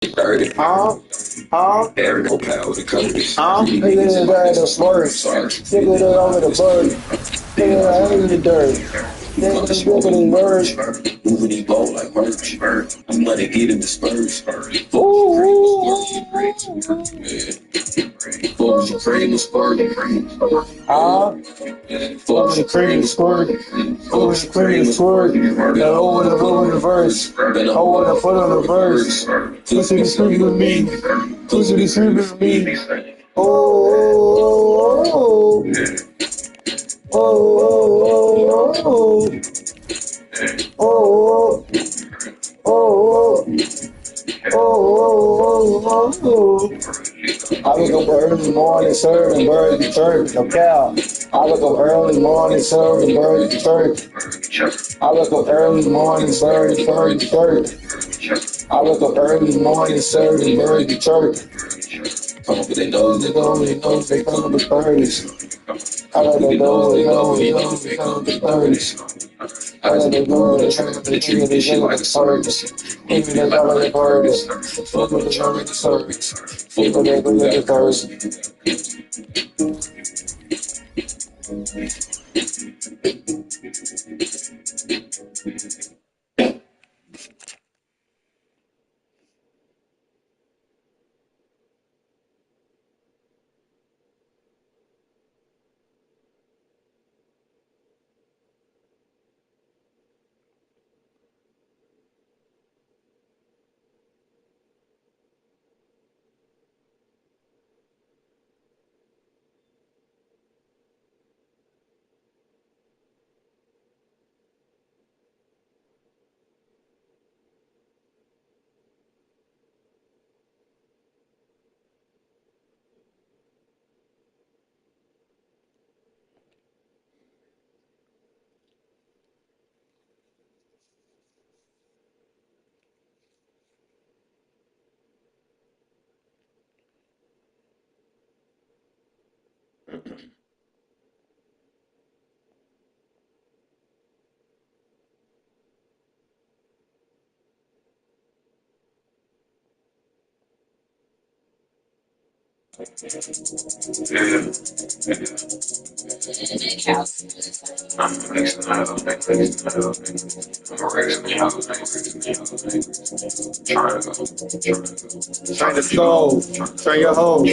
30. Harry no power to cover this. Nigga in the dirt, the smurfs. Nigga that over the bird. Nigga that in the dirt. Nigga that's broken in merge. Moving these ball like merch. I'm gonna get him the spurs. Ooh. Fuck your cream and spurs. Over the cream and squirt. Over the cream and squirt. That over the foot on the verse. Over the foot on the verse. Pussy be screaming with me. Pussy be screaming with me. Oh. Oh. Oh. Oh. Oh. Oh. Oh. I wake up early morning, serving birds to church, no cow. I wake up early morning, serving birds to church. I wake up early morning, serving birds to church. I wake up early morning, serving birds to church. Come up with their nose, They know, they come with birdies. I let them know, they know, they come with birdies. I let them know, they try to treat this shit like a service. Even if I let birdies. Fuck with the German service. Fuck with the curse. Train the stove, train your hoe.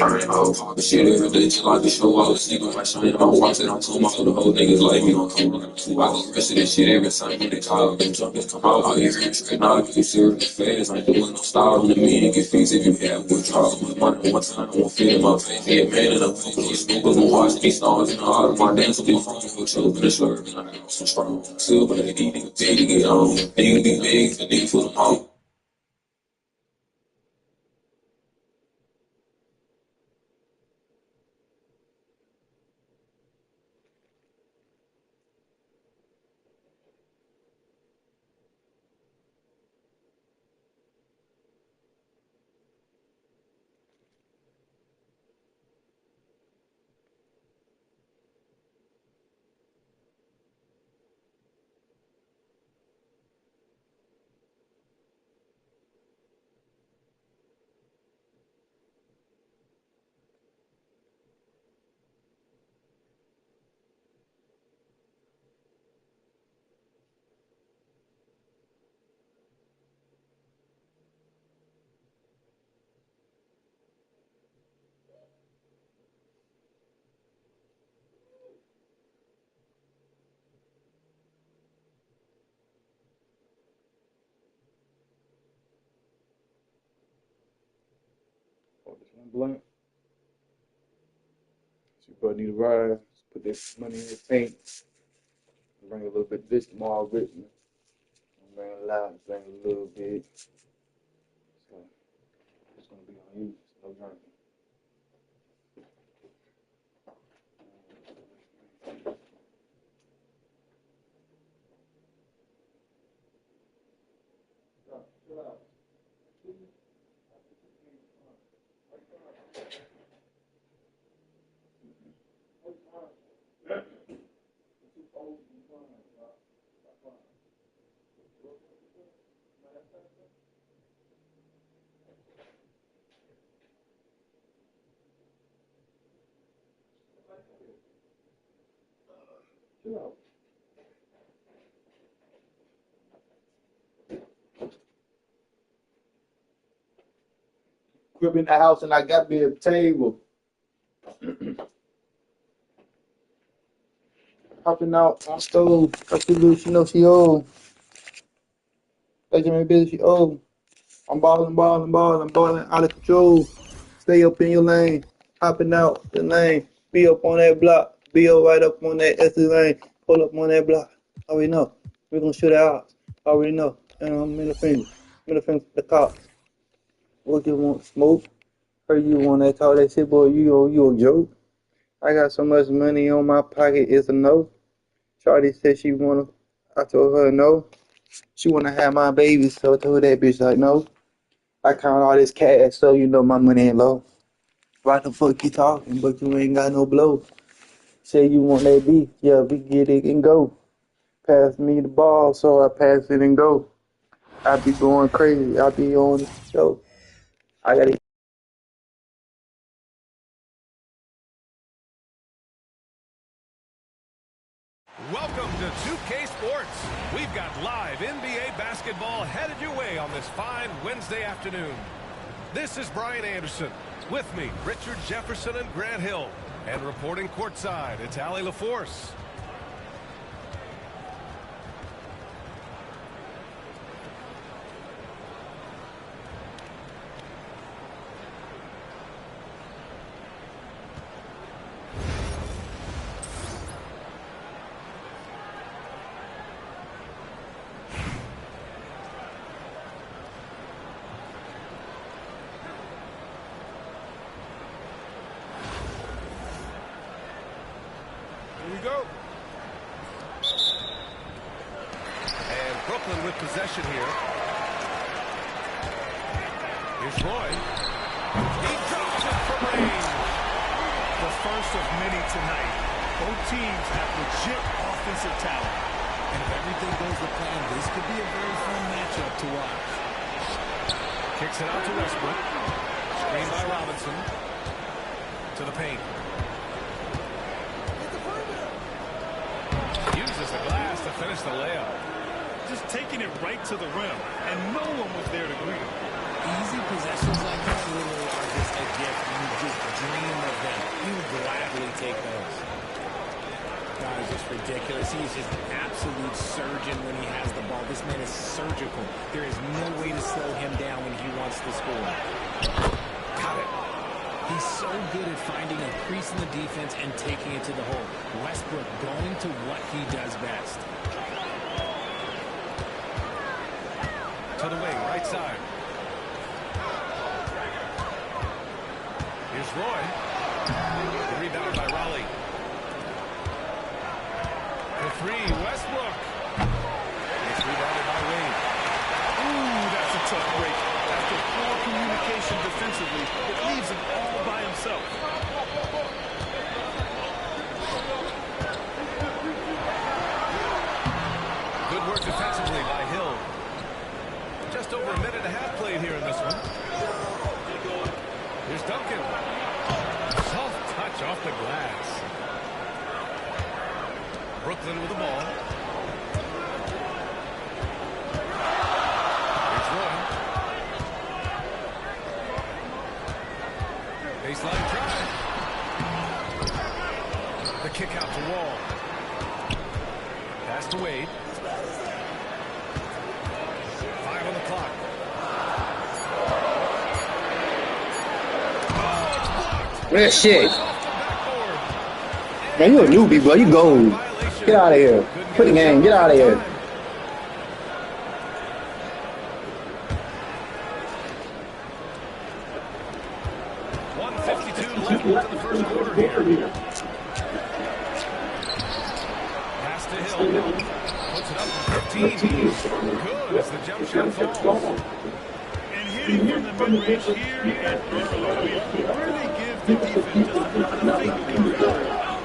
shit every day till I get show all the sleep. I shine my watch and I'm told my the whole niggas like me don't come on. I go the rest of this shit every time when they call. Them jumpers come out, I hear it straight now. You serious fast, I ain't doing no style on the mean. Get fixed if you have withdrawals. My money one time, I won't feel in my face. Yeah, man, and I'm these scoopers and watching these stars in the heart of my dance. Will be from for children and slurping. I got some strong silver, they need to big to get on. They need to be big, the need for them all. This one blunt. So you probably need to rise. Put this money in the tank. Bring a little bit of this tomorrow with me. Bring a lot, bring a little bit. So it's gonna be on you. No drinking. Crib in the house and I got me a table. Hopping out on stove. Cause she know she old. Taking my business, she old. I'm balling out of control. Stay up in your lane, hopping out the lane. Be up on that block, be up right up on that SC lane. Pull up on that block. Already know. We're gonna shoot it out. Already know. And I'm middle finger to the cops. What you want, smoke? Heard you want that talk that shit, boy. You a joke. I got so much money on my pocket, it's a no. Shawty said she wanna. I told her no. She wanna have my baby, so I told that bitch like no. I count all this cash, so you know my money ain't low. Why the fuck you talking, but you ain't got no blow? Say you want that beef, yeah, we get it and go. Pass me the ball, so I pass it and go. I be going crazy, I be on the show. I gotta. Welcome to 2K Sports. We've got live NBA basketball headed your way on this fine Wednesday afternoon. This is Brian Anderson. With me, Richard Jefferson and Grant Hill. And reporting courtside, it's Allie LaForce. Go. And Brooklyn with possession here. Here's Roy. He drops it for range. The first of many tonight. Both teams have legit offensive talent. And if everything goes to plan, this could be a very fun matchup to watch. Kicks it out to Westbrook. Screen by Robinson. To the paint. Uses the glass to finish the layup. Just taking it right to the rim, and no one was there to greet him. Easy possessions like that literally are just a gift. You just dream of them. You gladly take those. God is just ridiculous. He is just an absolute surgeon when he has the ball. This man is surgical. There is no way to slow him down when he wants to score. Got it. He's so good at finding a crease in the defense and taking it to the hole. Westbrook going to what he does best. To the wing, right side. Here's Roy. The rebound by Raleigh. The three, Westbrook. It's rebounded by Wade. Ooh, that's a tough break. After poor communication defensively, it leaves him all by himself. Good work defensively by Hill. Just over a minute and a half played here in this one. Here's Duncan. Soft touch off the glass. Brooklyn with the ball. Here's Roy. Baseline drive. The kick out to Wall. Pass to Wade. 5 on the clock. That shit. Man, you a newbie, bro. You gold. Get out of here. Quit the game. Get out of here. Left into the first quarter here. Pass to Hill. Puts it up from 15. Good as the jump shot falls. And hitting from the mid-range here and early really gives the defense just another thing to control.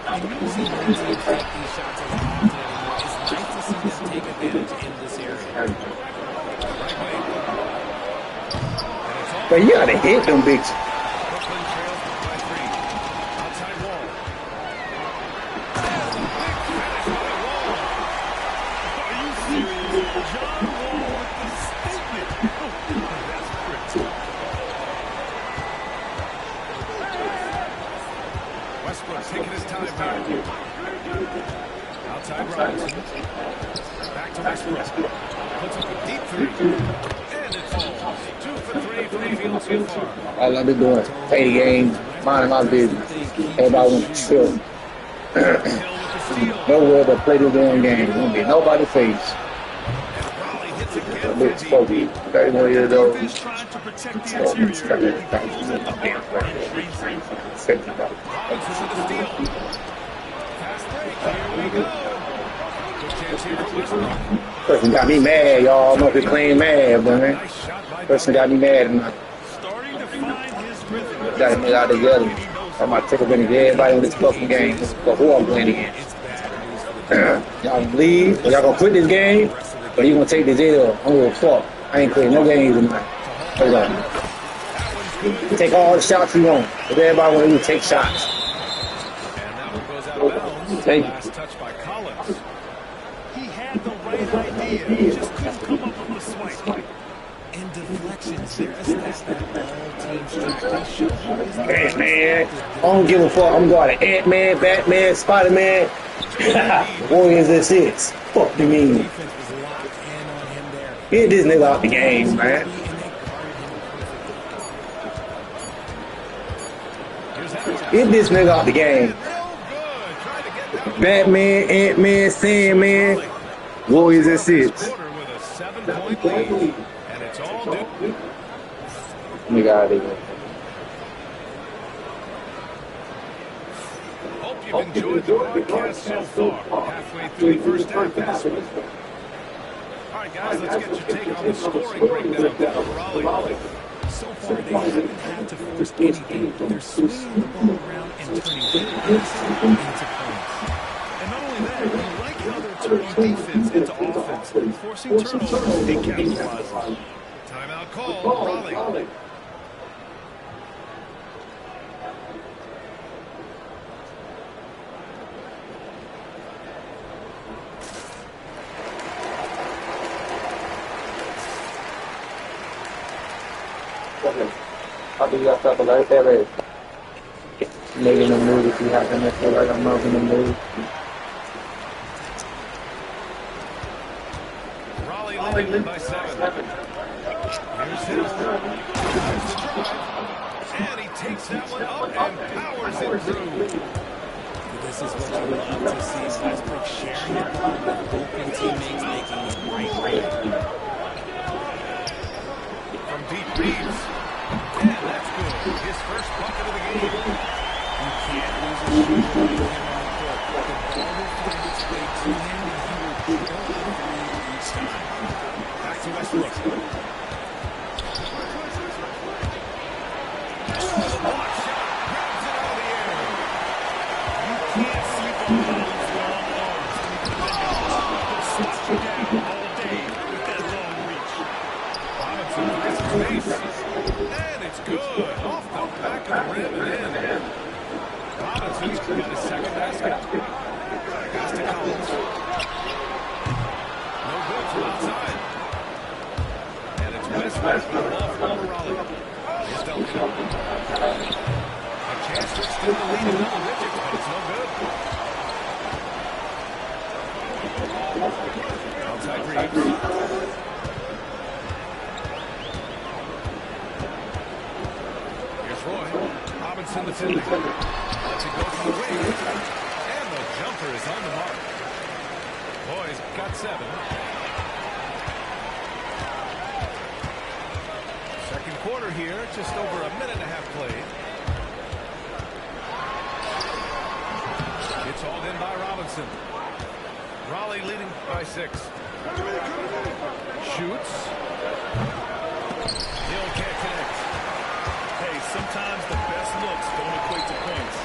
And usually when teams take these shots as often anymore, it's nice to see them take advantage in this area. But you gotta hit them bitches. John Wall with the statement. Oh, that's pretty. Westbrook taking his time here. Outside Robinson. Back to Westbrook. Puts up a deep three. And it falls. 2 for 3 from the field so far. All I've been doing, play the game, minding my business. Everybody want to chill. Nowhere to play the damn game. There won't be nobody face. A bit spooky. 31 years old. Defense trying to protect the interior. Robinson with the steal. Fast break. Here we go. Good chance here for Westbrook. Person got me mad, y'all. I'm up here playing mad, man. Nice shot by Person got me mad tonight. Starting to find his rhythm. Got me out together. I'm about to take advantage of everybody in this fucking game. But who I'm playing against. Y'all gonna leave? Or y'all gonna quit this game? Or you gonna take this L? I'm gonna fuck. I ain't playing no games tonight. Hold on. Take all the shots you want. If everybody want to take shots. And that one goes out of bounds. Thank you. Last touch by Collins. He had the right idea. He just couldn't come up with the swipe. And deflections, there is that all-team strategy. Ant-Man. I don't give a fuck. I'm going to Ant-Man, Batman, Spider-Man. Warriors and 6. Fuck you mean? Defense was locked in on him there. Get this nigga out the game, man. Get this nigga out the game. Batman, Ant-Man, Sandman, Warriors and 6. Quarter with a 7-point lead. And it's all due. Nigga out of here. Hope you've enjoyed the broadcast so far. Halfway through the first half of this one. All right, guys, let's get your take on the scoring breakdown for Raleigh. So far, they haven't had to force anything. They're swinging the ball around and turning good passes into points. And not only that, I like how they're turning defense into offense, forcing turnovers and capitalizing. Timeout call, Raleigh. I'll do that stuff right there. Making a move if you happen to feel like I'm making a move. Raleigh leading by 7. Here's Hill. There's the drive. And he takes that one up and powers it through. This is what you love to see. Westbrook sharing the ball with open teammates, making it right. From deep Reeves. And that's good. His first bucket of the game. You can't lose a shooter like him on the court. The ball will find its way to him, and he will pull it through each time. Back to Westbrook. Oh, the block shot. Grabs it out of the air. You can't sleep on Collins' long arms. They'll slap you down all day with that long reach. Robinson finds his face. And it's good. Off the back of the rim and in. Robinson's got his second basket. Pass to Collins. No good from outside. And it's Westbrook with the ball from Raleigh. Here's Duncan. A chance to extend the lead in double digits, but it's no good. Outside Reeves. Here's Roy. Robinson defending. Lets it go from the wing. And the jumper is on the mark. Roy's got 7. Second quarter here, just over a minute and a half played. It's hauled in by Robinson. Raleigh leading by 6. Shoots. Hill can't connect. Hey, sometimes the best looks don't equate to points.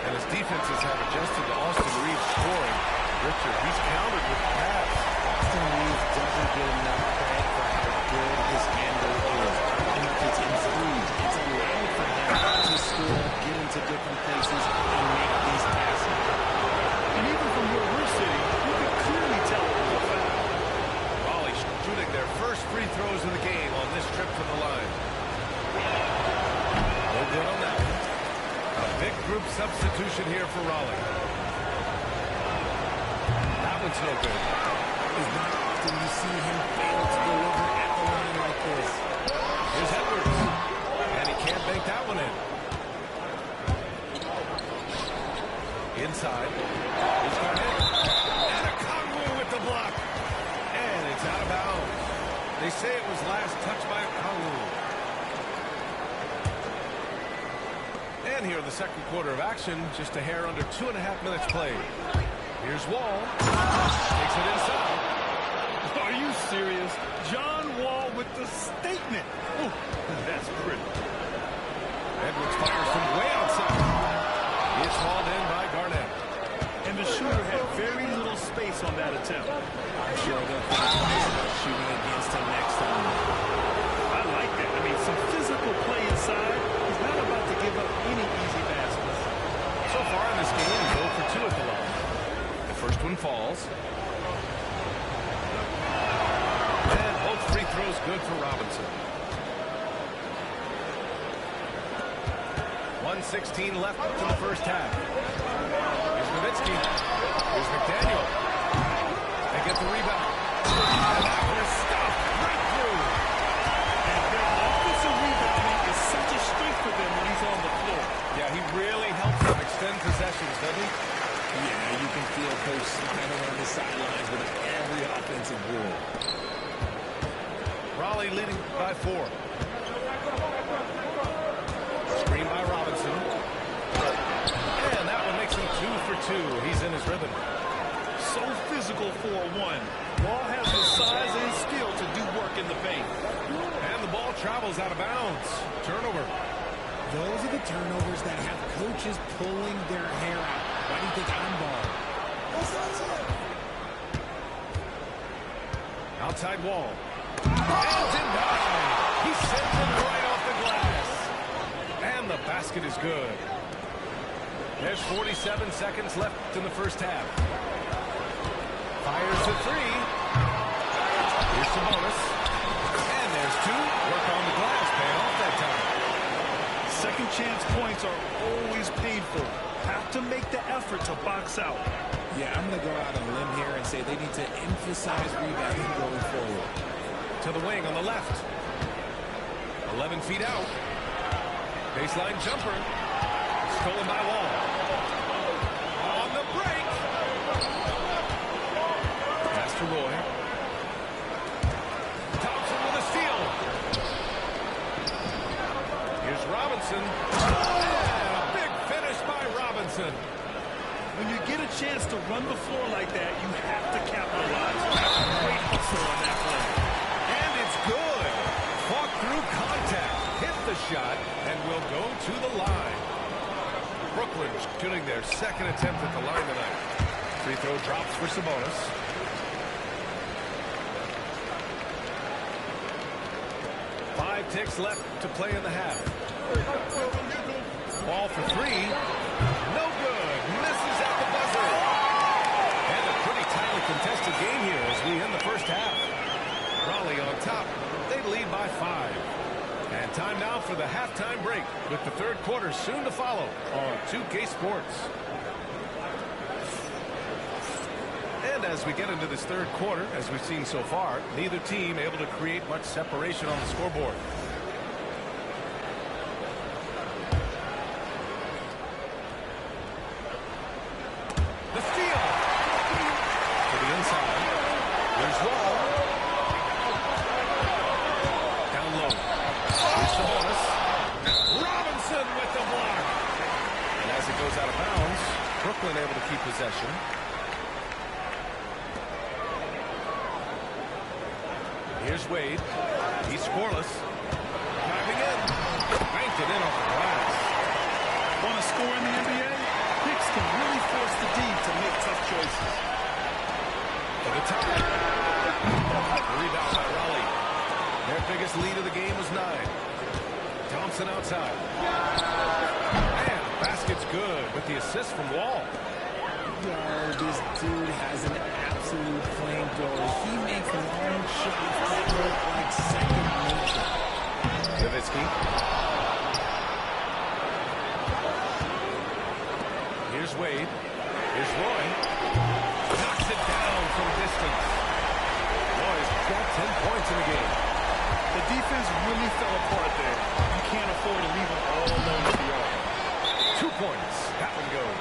And his defenses have adjusted to Austin Reeves scoring. Richard, he's countered with pass. Austin Reeves doesn't get enough credit for how good his handle is. And if it's improved, it's allowed for him to score, get into different places, and make these passes. And even from where we're sitting, you can clearly tell it was a foul. substitution here for Raleigh. That one's no good. It's not often you see him fail to deliver at the line like this. Here's Edwards. And he can't bank that one in. Inside. He's got it. And a Conway with the block. And it's out of bounds. They say it was last touched by a Conway. And here in the second quarter of action, just a hair under 2.5 minutes played. Here's Wall. Takes it inside. Are you serious? John Wall with the statement. Ooh, that's pretty. Edwards fires from way outside. It's hauled in by Garnett. And the shooter had very little space on that attempt. I'm sure they'll think twice about shooting against him next time. I like that. I mean, some physical play inside. He's not about to give up any easy baskets. So far in this game, he's 0 for 2 at the line. The first one falls. And both free throws good for Robinson. 1:16 left in the first half. Here's Nowitzki. Here's McDaniel. They get the rebound. And that one is stopped right through. And their offensive rebounding is such a strength for them when he's on the floor. Yeah, he really helps them extend possessions, doesn't he? Yeah, you can feel Coach smiling on the sidelines with every offensive board. Raleigh leading by 4. Screen by Robinson. And that one makes him 2 for 2. He's in his rhythm. So physical for a 1. Wall has the size and skill to do work in the paint. And the ball travels out of bounds. Turnover. Those are the turnovers that have coaches pulling their hair out. Why do you think I'm balling? Outside Wall. And denied. He sends it right off the glass. And the basket is good. There's 47 seconds left in the first half. Fires the 3. Here's Sabonis. And there's 2. Work on the glass. Pay off that time. Second chance points are always painful. Have to make the effort to box out. Yeah, I'm going to go out on a limb here and say they need to emphasize rebounding going forward. To the wing on the left. 11 feet out. Baseline jumper. Stolen by Wall. On the break. Pass to Roy. Thompson with a steal. Here's Robinson. And a big finish by Robinson. When you get a chance to run the floor like that, you have to capitalize. Great hustle on that play. And it's good. Fought through contact. Hit the shot and will go to the line. Brooklyn shooting their second attempt at the line tonight. Free throw drops for Sabonis. Five ticks left to play in the half. Ball for 3. No good. Misses at the buzzer. And a pretty tightly contested game here as we end the first half. Raleigh on top. They lead by 5. And time now for the halftime break with the third quarter soon to follow on 2K Sports. And as we get into this third quarter, as we've seen so far, neither team able to create much separation on the scoreboard. The steal! To the inside. Here's Wall. Down low. Here's Sabonis. Robinson with the block. And as it goes out of bounds, Brooklyn able to keep possession. Here's Wade. He's scoreless. Driving in. Banked it in off the glass. Want to score in the NBA? Picks can really force the D to make tough choices. To the top. Rebound by Raleigh. Their biggest lead of the game was 9. Thompson outside. And basket's good with the assist from Wall. Yo, this dude has an absolute flamethrower. He makes long shots that look like second nature. Nowitzki. Here's Wade. Here's Roy. Knocks it down from distance. Roy's got 10 points in the game. The defense really fell apart there. You can't afford to leave them all alone at the arc. 2 points. That one goes.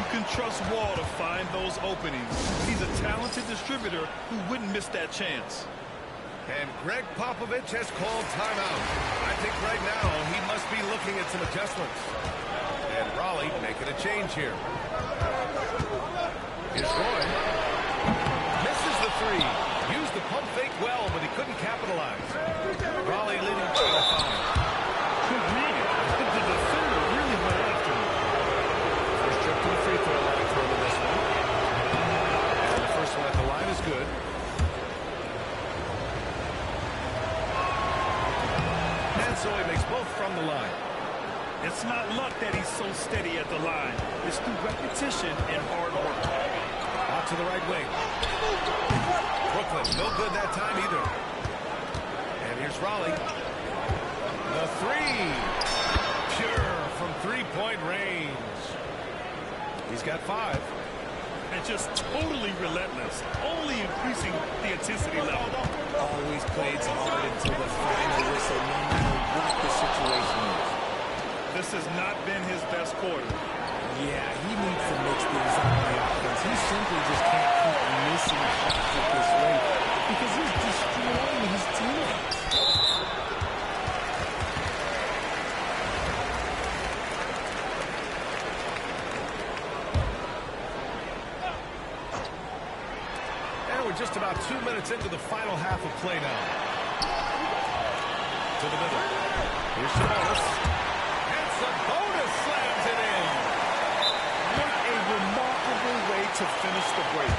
You can trust Wall to find those openings. He's a talented distributor who wouldn't miss that chance. And Greg Popovich has called timeout. I think right now he must be looking at some adjustments. And Raleigh making a change here. Here's Roy. Misses the three. Used the pump fake well, but he couldn't capitalize. Raleigh leading by 5. Good read. The defender really went after him. First trip to the free throw line for him in this one. And the first one at the line is good. And so he makes both from the line. It's not luck that he's so steady at the line. It's through repetition and hard work. Out to the right wing. Brooklyn, no good that time either. And here's Raleigh. The three. Pure from three-point range. He's got 5. And just totally relentless, only increasing the intensity level. Always plays hard until the final whistle, no matter what the situation is. This has not been his best quarter. Yeah, he needs to mix things up on the offense. He simply just can't keep missing shots at this rate because he's destroying his teammates. And we're just about 2 minutes into the final half of play now. To the middle. Here's Sabonis. And Sabonis slams it in. What a remarkable way to finish the break.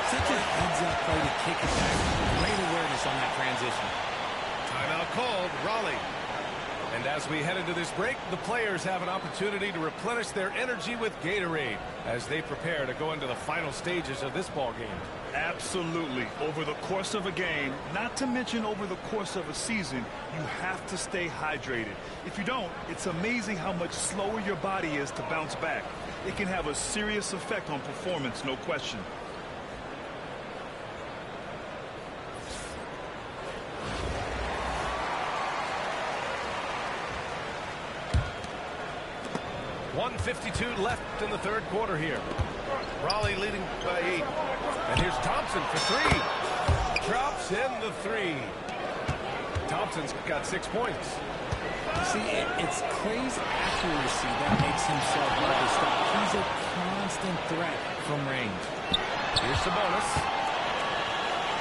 Such a heads-up play to kick it back. Great awareness on that transition. Timeout called, Raleigh. And as we head into this break, the players have an opportunity to replenish their energy with Gatorade as they prepare to go into the final stages of this ball game. Absolutely. Over the course of a game, not to mention over the course of a season, you have to stay hydrated. If you don't, it's amazing how much slower your body is to bounce back. It can have a serious effect on performance, no question. .152 left in the third quarter here. Raleigh leading by 8. And here's Thompson for 3. Drops in the 3. Thompson's got 6 points. See, it's Clay's accuracy that makes him so hard to stop. He's a constant threat from range. Here's Sabonis.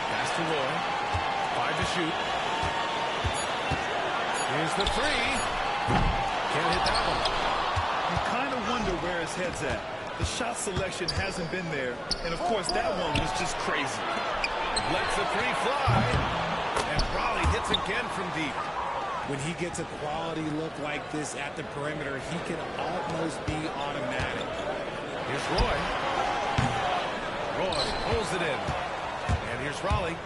Pass to Roy. 5 to shoot. Here's the 3. Can't hit that one. You kind of wonder where his head's at. The shot selection hasn't been there, and of course that one was just crazy. Lets the 3 fly, and Raleigh hits again from deep. When he gets a quality look like this at the perimeter, he can almost be automatic. Here's Roy. Roy pulls it in. And here's Raleigh.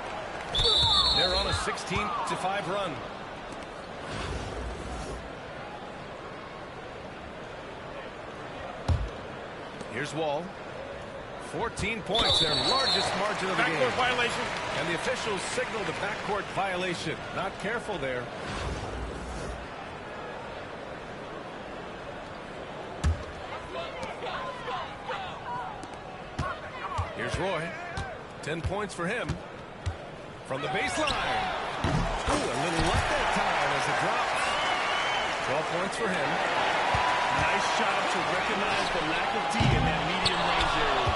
They're on a 16-5 run. Here's Wall. 14 points, their largest margin of the game. Backcourt violation. And the officials signaled a backcourt violation. Not careful there. Here's Roy. 10 points for him. From the baseline. Ooh, a little luck that time as it drops. 12 points for him. Nice job to recognize the lack of D in that medium range area.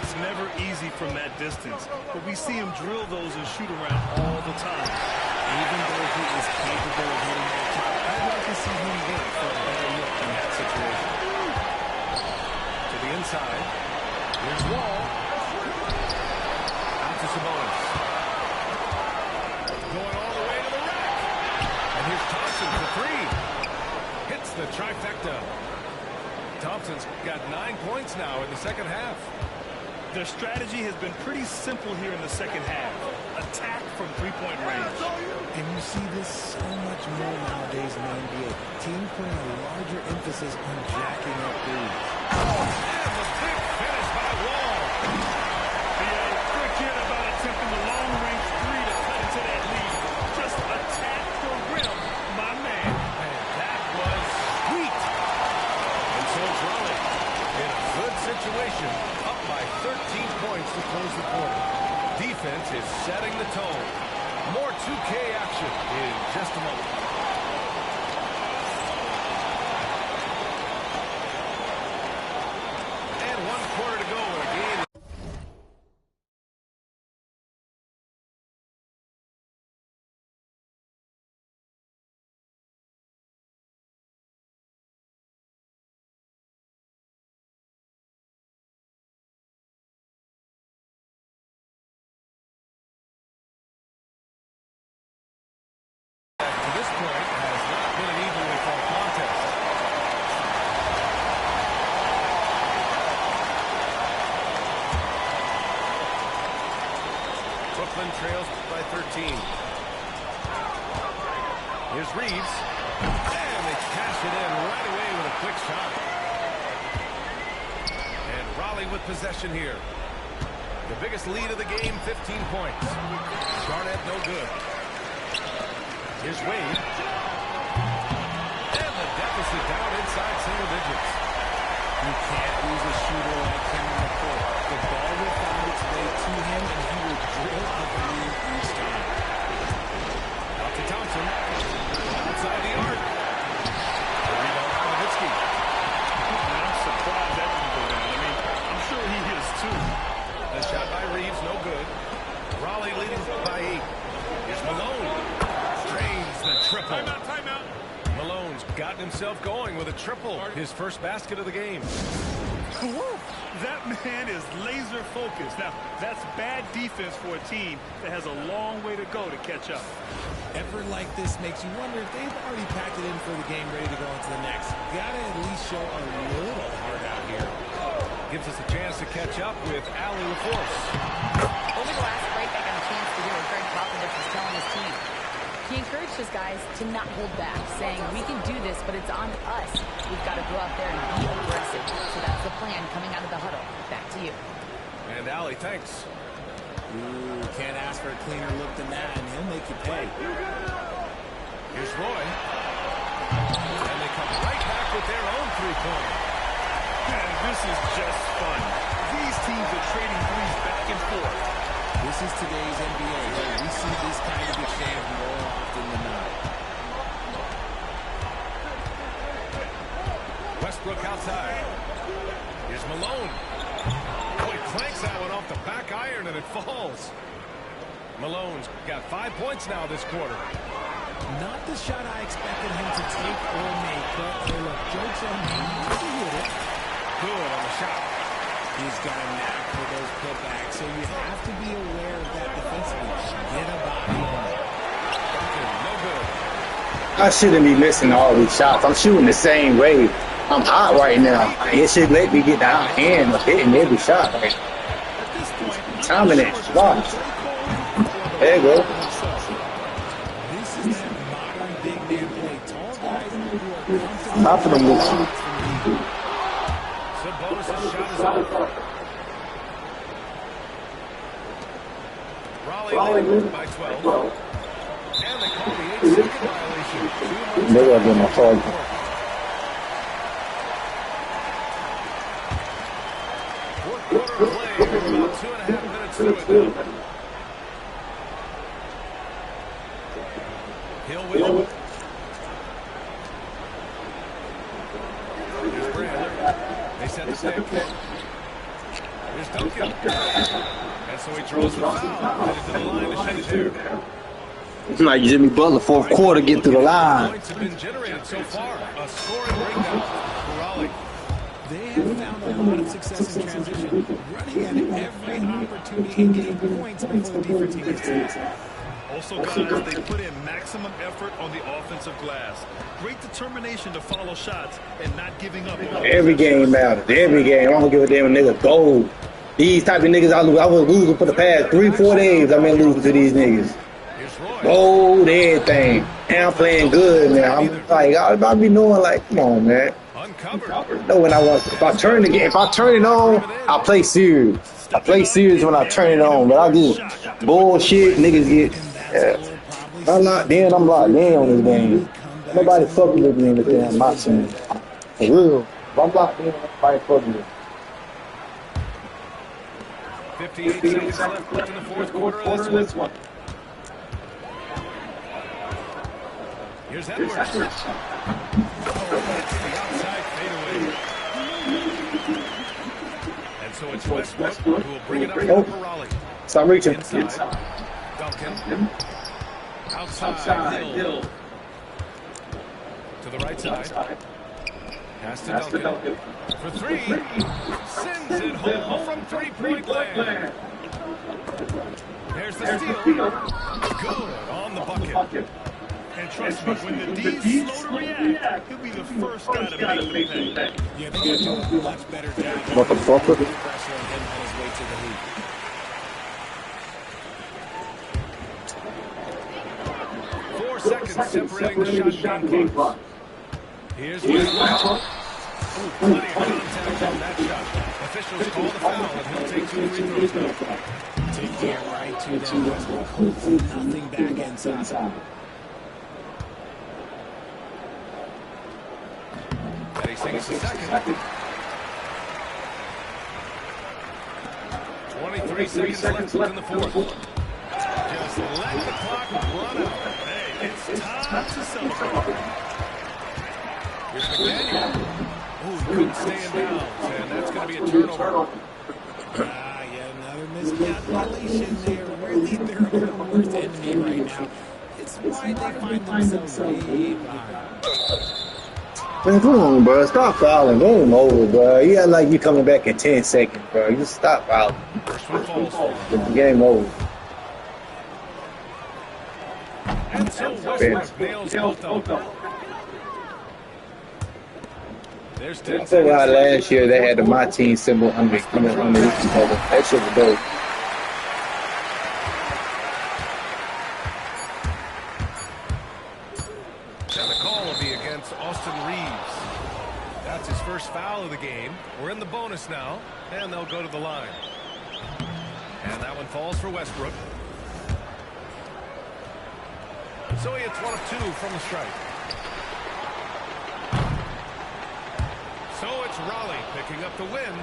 It's never easy from that distance, but we see him drill those and shoot around all the time. Even though he is capable of hitting that shot, I'd like to see him work for a better look in that situation. To the inside. Here's Wall. Out to Sabonis. Going all the way to the rack. And here's Thompson for 3. Hits the trifecta. Thompson's got 9 points now in the second half. Their strategy has been pretty simple here in the second half. attack from three-point range. And you see this so much more nowadays in the NBA. Teams putting a larger emphasis on jacking up threes. And the big finish by Wall. Forget about attempting the long-range three to cut into that lead. Just attack the rim, my man. And that was sweet. And so it's Raleigh in a good situation, up by 13 points to close the quarter. Defense is setting the tone. More 2K action in just a moment. And 1 quarter to go in a game. To this point has not been an evenly fought contest. Brooklyn trails by 13. Here's Reeves. And they cash it in right away with a quick shot. And Raleigh with possession here. The biggest lead of the game, 15 points. Garnett no good. Here's Wade. And the deficit down inside single digits. You can't lose a shooter like him on the court. The ball will find its way to him, and he will drill a three each time. Out to Thompson. Outside the arc. The rebound by Nowitzki. I'm surprised that didn't go down. I mean, I'm sure he is too. The shot by Reeves, no good. Raleigh leading by 8. Here's Malone. Drains the triple. Timeout. Malone's gotten himself going with a triple. His first basket of the game. That man is laser focused. Now, that's bad defense for a team that has a long way to go to catch up. Effort like this makes you wonder if they've already packed it in for the game, ready to go into the next. Gotta at least show a little heart out here. Gives us a chance to catch up with Allie LaForce. Over the last break, I got a chance to hear what Greg Popovich was telling his team. He encouraged his guys to not hold back, saying, we can do this, but it's on us. We've got to go out there and be aggressive. So that's the plan coming out of the huddle. Back to you. And Allie, thanks. Ooh, can't ask for a cleaner look than that, and he'll make you pay. Here's Roy. And they come right back with their own three-pointer. Man, this is just fun. These teams are trading threes back and forth. This is today's NBA, where we see this kind of exchange more often than not. Westbrook outside. Here's Malone. Boy, clanks that one off the back iron and it falls. Malone's got 5 points now this quarter. Not the shot I expected him to take or make, but hey, look, joke's on him. He hit it. Good on the shot. He's got a knack for those putbacks, so you have to be aware of that defensively. Get a body on it. No good. I shouldn't be missing all these shots. I'm shooting the same way. I'm hot right now. It should let me get the out hand of hitting every shot. Like, timing it. Watch. There you go. This is that modern big man play. Tall guys who are comfortable. Top of the move. Sabonis' shot is up. Raleigh leading by 12. And they call the 8-second violation. They gotta get my phone. Fourth quarter of play. About 2.5 minutes through it now. Hill with it. Here's Brandler. They set the pick. Here's Duncan. And so he throws the foul. Headed to the line to shoot it there. It's like Jimmy Butler, fourth quarter, get to the line. Points have been generated so far. A scoring breakdown for Raleigh. They have found a lot of success in transition, running at every opportunity and getting points before the defense team gets to. Also, guys, they put in maximum effort on the offensive glass. Great determination to follow shots and not giving up. Every game matters. Every game. I don't give a damn nigga gold. These type of niggas, I was losing for the past 3-4 days. I've been losing to these niggas. Here's Roy. Gold, everything. And I'm playing good now. I'm like, I'll be knowing, like, come on, man. Uncovered. Know when I want. If I turn it on, I play serious. I play serious when I turn it on. But I just bullshit, niggas get. Yeah. If I'm locked in, I'm locked in on this game. Nobody fucking with me in the damn my team. For real. If I'm locked in, nobody fucking with me. 58 seconds left in the fourth quarter of this one. Here's Edwards. Oh, that's the outside fadeaway. And so it's Westbrook who will bring it up for Raleigh. Stop reaching. Inside. Duncan. Outside. Hill. To the right side. Pass to Duncan. For three. Sends it home from three-point land. There's the steal. Good on the bucket. And trust me, when the D's slow to react, he'll be the first guy to make them pay. Yeah, they got to do a much better job. Motherfucker. Pressure on him on his way to the hoop. 4 seconds separating the shot clock. Here's Westbrook. Plenty of contact on that shot. Officials call the foul, and he'll take 2 free throws now. Take it right to them. Westbrook holds nothing back inside. And he takes a second. 23 seconds left in the fourth. Just let the clock run out. Hey, it's time to celebrate. Here's McDaniel. Oh, he couldn't stay in bounds, and that's going to be a turnover. Yeah, another miscalculation there. Really, they're their worst enemy right now. It's why they find themselves way behind. Man, come on, bro. Stop fouling. Game over, bro. You act like you coming back in 10 seconds, bro. You just stop fouling. First one falls. The game over. And so Westbrook nails both of them. There's 10 I feel like seconds last year they had the My Team symbol under each other. That shit was dope. And the call will be against Austin Reeves. That's his first foul of the game. We're in the bonus now, and they'll go to the line. And that one falls for Westbrook. So he hits 1 of 2 from the strike. So it's Raleigh picking up the win.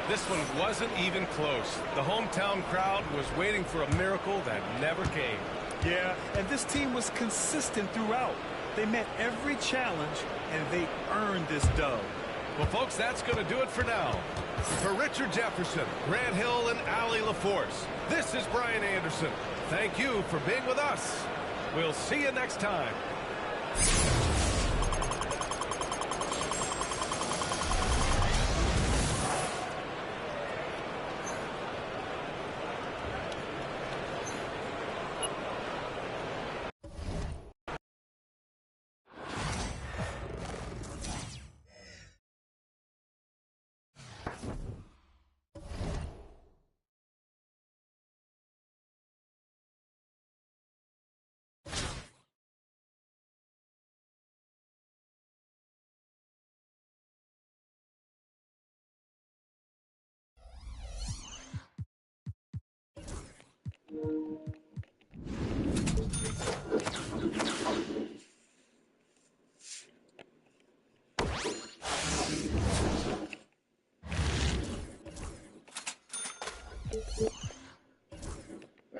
This one wasn't even close. The hometown crowd was waiting for a miracle that never came. Yeah, and this team was consistent throughout. They met every challenge, and they earned this dub. Well, folks, that's going to do it for now. For Richard Jefferson, Grant Hill, and Allie LaForce, this is Brian Anderson. Thank you for being with us. We'll see you next time.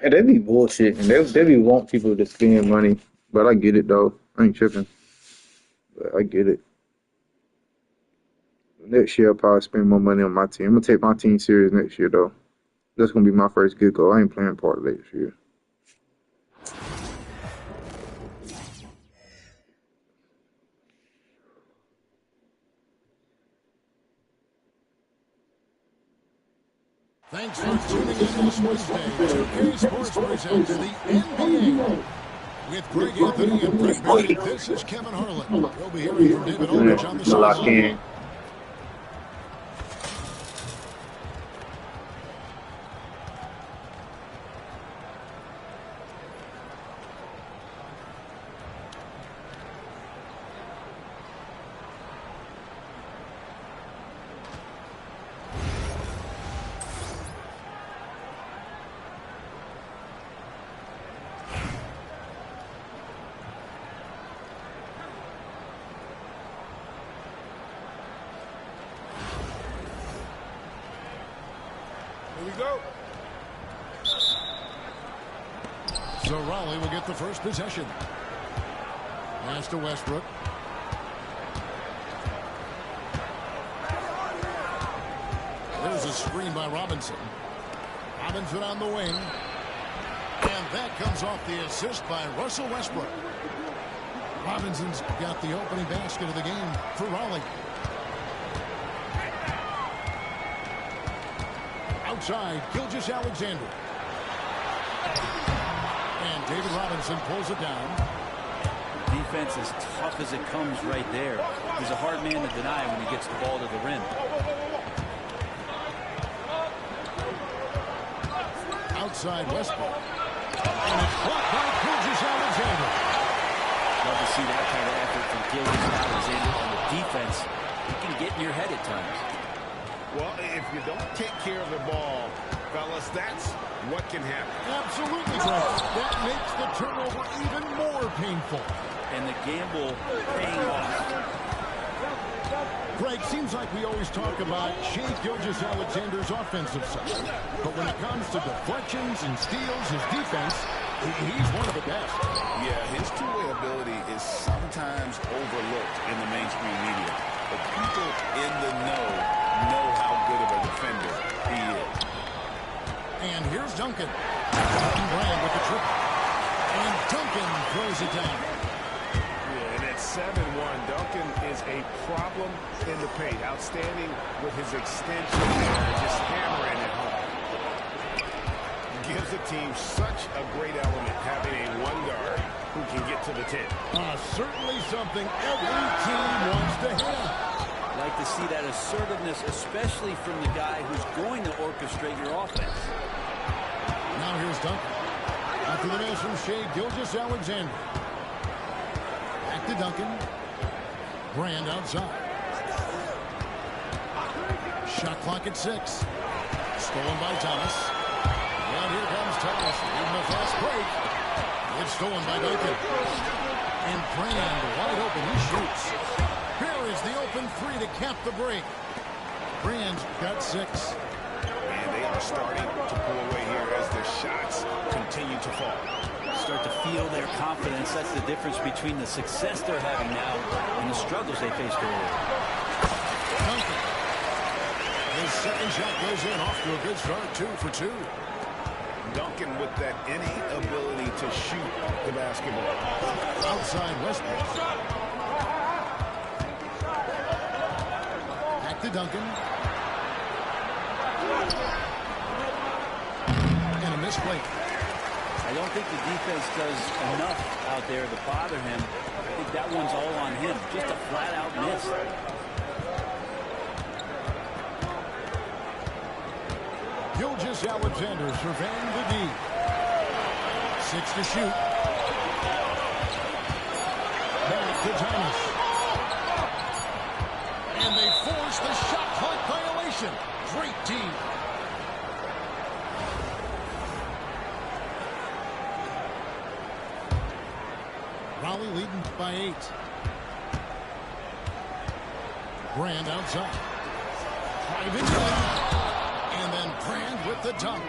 Hey, they be bullshit, and they be want people to spend money. But I get it though. I ain't tripping. But I get it. Next year I'll probably spend more money on my team. I'm gonna take my team serious next year though. That's gonna be my first good goal. I ain't playing part of next year. Thanks for tuning in this Wednesday. 2K Sports presents the NBA. With Greg Anthony and Brett Barry, this is Kevin Harlan. We'll be hearing from David Aldridge on the Lock sideline. in. Here we go. So Raleigh will get the first possession. Pass to Westbrook. There's a screen by Robinson. Robinson on the wing. And that comes off the assist by Russell Westbrook. Robinson's got the opening basket of the game for Raleigh. Outside, Gilgeous-Alexander. And David Robinson pulls it down. Defense as tough as it comes right there. He's a hard man to deny when he gets the ball to the rim. Outside Westbrook. And it's blocked by Gilgeous-Alexander. Love to see that kind of effort from Gilgeous-Alexander on the defense. He can get in your head at times. Well, if you don't take care of the ball, fellas, that's what can happen. Absolutely, Greg. That makes the turnover even more painful. And the gamble paying off. Greg, seems like we always talk about Shea Gilgeous-Alexander's offensive side. But when it comes to deflections and steals, his defense, he's one of the best. Yeah, his two-way ability is sometimes overlooked in the mainstream media. But people in the know how good of a defender he is. And here's Duncan. Bryant with the triple. And Duncan throws it down. Yeah, and at 7-1, Duncan is a problem in the paint. Outstanding with his extension there, just hammering it home. Gives the team such a great element, having a one guard who can get to the 10. Certainly something every team wants to have. Like to see that assertiveness, especially from the guy who's going to orchestrate your offense. Now here's Duncan. After the miss from Shea Gilgeous-Alexander. Back to Duncan. Brand outside. Shot clock at 6. Stolen by Thomas. And here comes Thomas. Even a fast break. It's stolen by Duncan. And Brand wide open. He shoots. Here is the open three to cap the break. Brand's got 6. And they are starting to pull away here as their shots continue to fall. Start to feel their confidence. That's the difference between the success they're having now and the struggles they faced earlier. Duncan. His second shot goes in, off to a good start, 2 for 2. Duncan with that innate ability to shoot the basketball. Outside Westbrook. Back to Duncan. And a misplay. I don't think the defense does enough out there to bother him. I think that one's all on him. Just a flat-out miss. Gilgeous-Alexander surveying the D. 6 to shoot. Back to Thomas. And they force the shot clock violation. Great team. Raleigh leading by 8. Brand outside. Driving in. And then Brand with the dunk.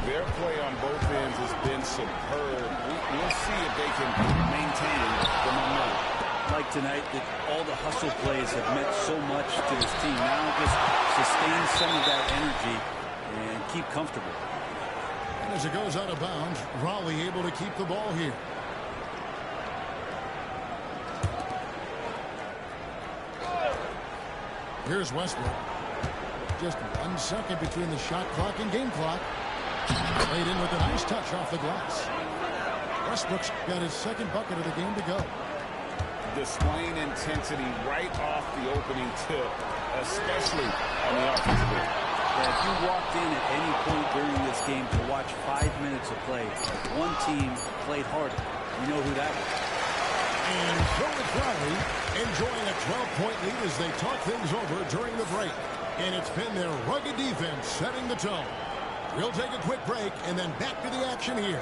Their play on both ends has been superb. We'll see if they can maintain the momentum. Like tonight, that all the hustle plays have meant so much to this team. Now just sustain some of that energy and keep comfortable. And as it goes out of bounds, Raleigh able to keep the ball here. Here's Westbrook. Just 1 second between the shot clock and game clock. Laid in with a nice touch off the glass. Westbrook's got his second bucket of the game to go. Displaying intensity right off the opening tip, especially on the offensive end. If you walked in at any point during this game to watch 5 minutes of play, one team played harder. You know who that was. And so it's Raleigh enjoying a 12-point lead as they talk things over during the break. And it's been their rugged defense setting the tone. We'll take a quick break and then back to the action here.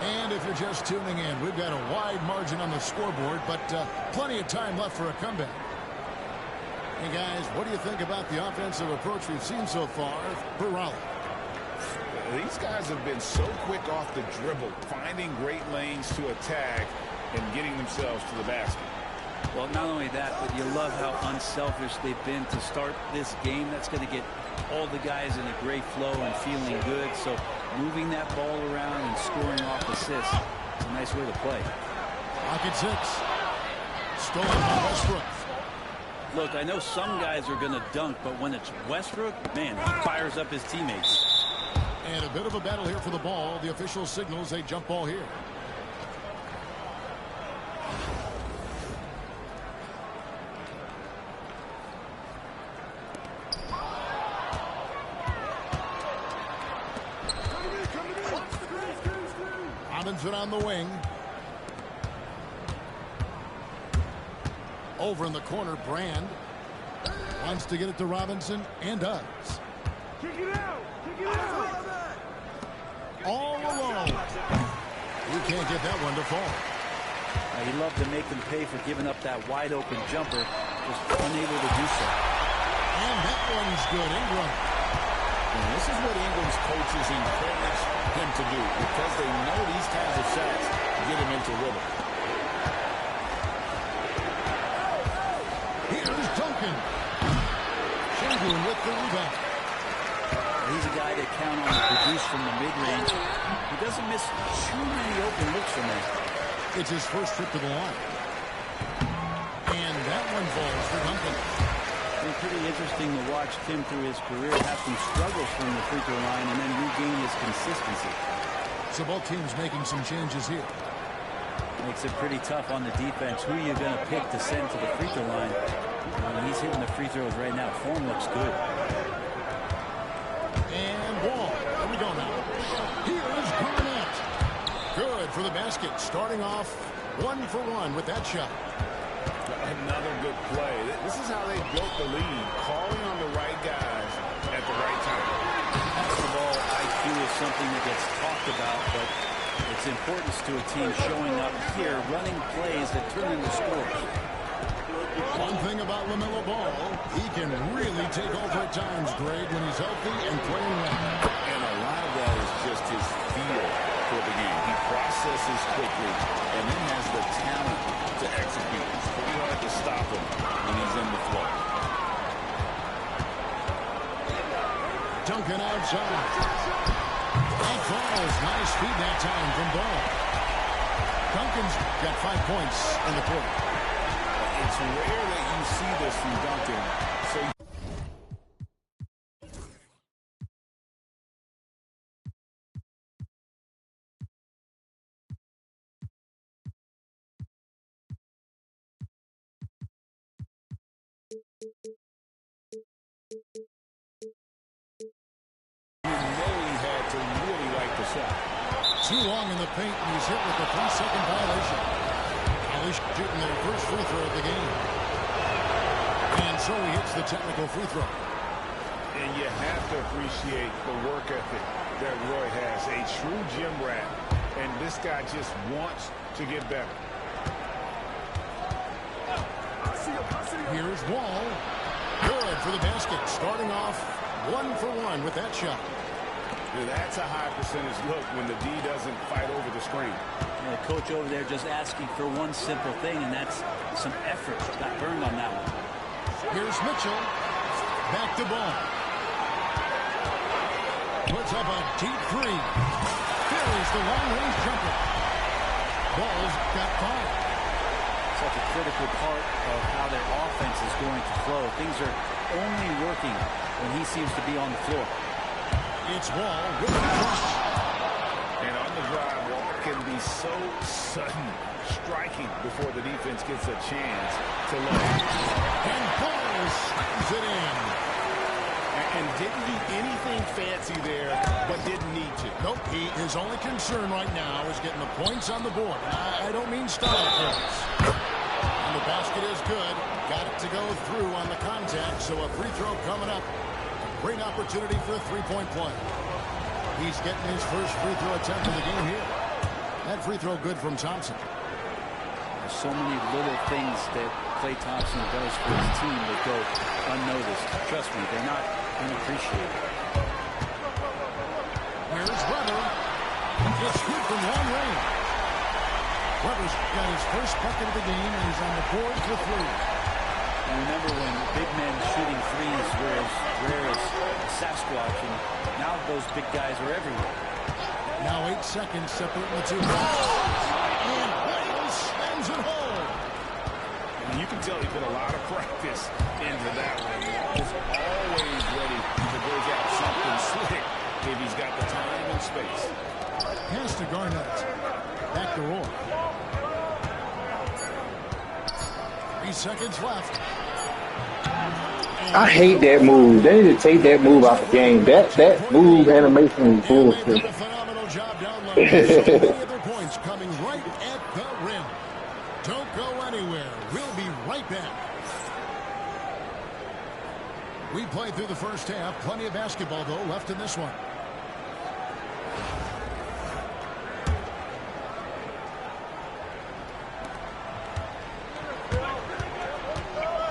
And And if you're just tuning in, we've got a wide margin on the scoreboard, but plenty of time left for a comeback. Hey, guys, what do you think about the offensive approach we've seen so far for Raleigh? These guys have been so quick off the dribble, finding great lanes to attack and getting themselves to the basket. Well, not only that, but you love how unselfish they've been to start this game. That's going to get all the guys in a great flow and feeling good. So moving that ball around and scoring off assists is a nice way to play. Pocket 6. Stolen by Westbrook. Look, I know some guys are going to dunk, but when it's Westbrook, man, he fires up his teammates. And a bit of a battle here for the ball. The official signals a jump ball here. Robinson on the wing. Over in the corner, Brand wants to get it to Robinson and does. Kick it out! Kick it out! All alone. You can't get that one to fall. He loved to make them pay for giving up that wide open jumper, just unable to do so. And that one's good. Ingram. And this is what Ingram's coaches encourage him to do, because they know these kinds of shots get him into rhythm. Here's Duncan. Shingun with the rebound. He's a guy that count on to produce from the mid-range. He doesn't miss too many open looks from there. It's his first trip to the line. And that one falls for Duncan. It's pretty interesting to watch Tim through his career have some struggles from the free throw line and then regain his consistency. So both teams making some changes here. Makes it pretty tough on the defense. Who are you going to pick to send to the free throw line? He's hitting the free throws right now. Form looks good. And ball. There we go now. Here's Garnett. Good for the basket. Starting off 1 for 1 with that shot. Another good play. This is how they built the lead, calling on the right guys at the right time. Basketball IQ is something that gets talked about, but its importance to a team showing up here, running plays that turn into scores. One thing about LaMelo Ball, he can really take over at times, Greg, when he's healthy and playing well. And a lot of that is just his feel for the game. He processes quickly and then has the talent to execute. It's pretty hard to stop him when he's in the flow. Duncan outside. That falls. Nice feed that time from Ball. Duncan's got 5 points in the quarter. It's rare that you see this from Duncan. So Too long in the paint, and he's hit with a 3-second violation. Raleigh shooting their first free throw of the game. And so he hits the technical free throw. And you have to appreciate the work ethic that Roy has. A true gym rat. And this guy just wants to get better. Here's Wall. Good for the basket. Starting off 1 for 1 with that shot. That's a high percentage look when the D doesn't fight over the screen. The coach over there just asking for one simple thing, and that's some effort. Got burned on that one. Here's Mitchell. Back to Ball. Puts up a deep three. Buries the long-range jumper. Ball's got 5. Such a critical part of how their offense is going to flow. Things are only working when he seems to be on the floor. It's Wall with the push. And on the drive, Wall can be so sudden, striking before the defense gets a chance to look. And Ball slams it in. And didn't do anything fancy there, but didn't need to. Nope, his only concern right now is getting the points on the board. I don't mean style points. And the basket is good. Got it to go through on the contact, so a free throw coming up. Great opportunity for a three-point play. He's getting his first free throw attempt of the game here. That free throw good from Thompson. There's so many little things that Klay Thompson does for his team that go unnoticed. Trust me, they're not unappreciated. Here's Weber. It's good from long range. Weber's got his first bucket of the game, and he's on the board for 3. And remember when big men shooting threes were as rare as Sasquatch, and now those big guys are everywhere. Now 8 seconds separating the 2 guys. And Wales slams it home. And you can tell he put a lot of practice into that one. He's always ready to break out something slick if he's got the time and space. Pass to Garnett. Back to Roy. 3 seconds left. I hate that move. They need to take that move out the game. That move animation is bullshit. A phenomenal job down low. So many other points coming right at the rim. Don't go anywhere. We'll be right back. We played through the first half. Plenty of basketball, though, left in this one.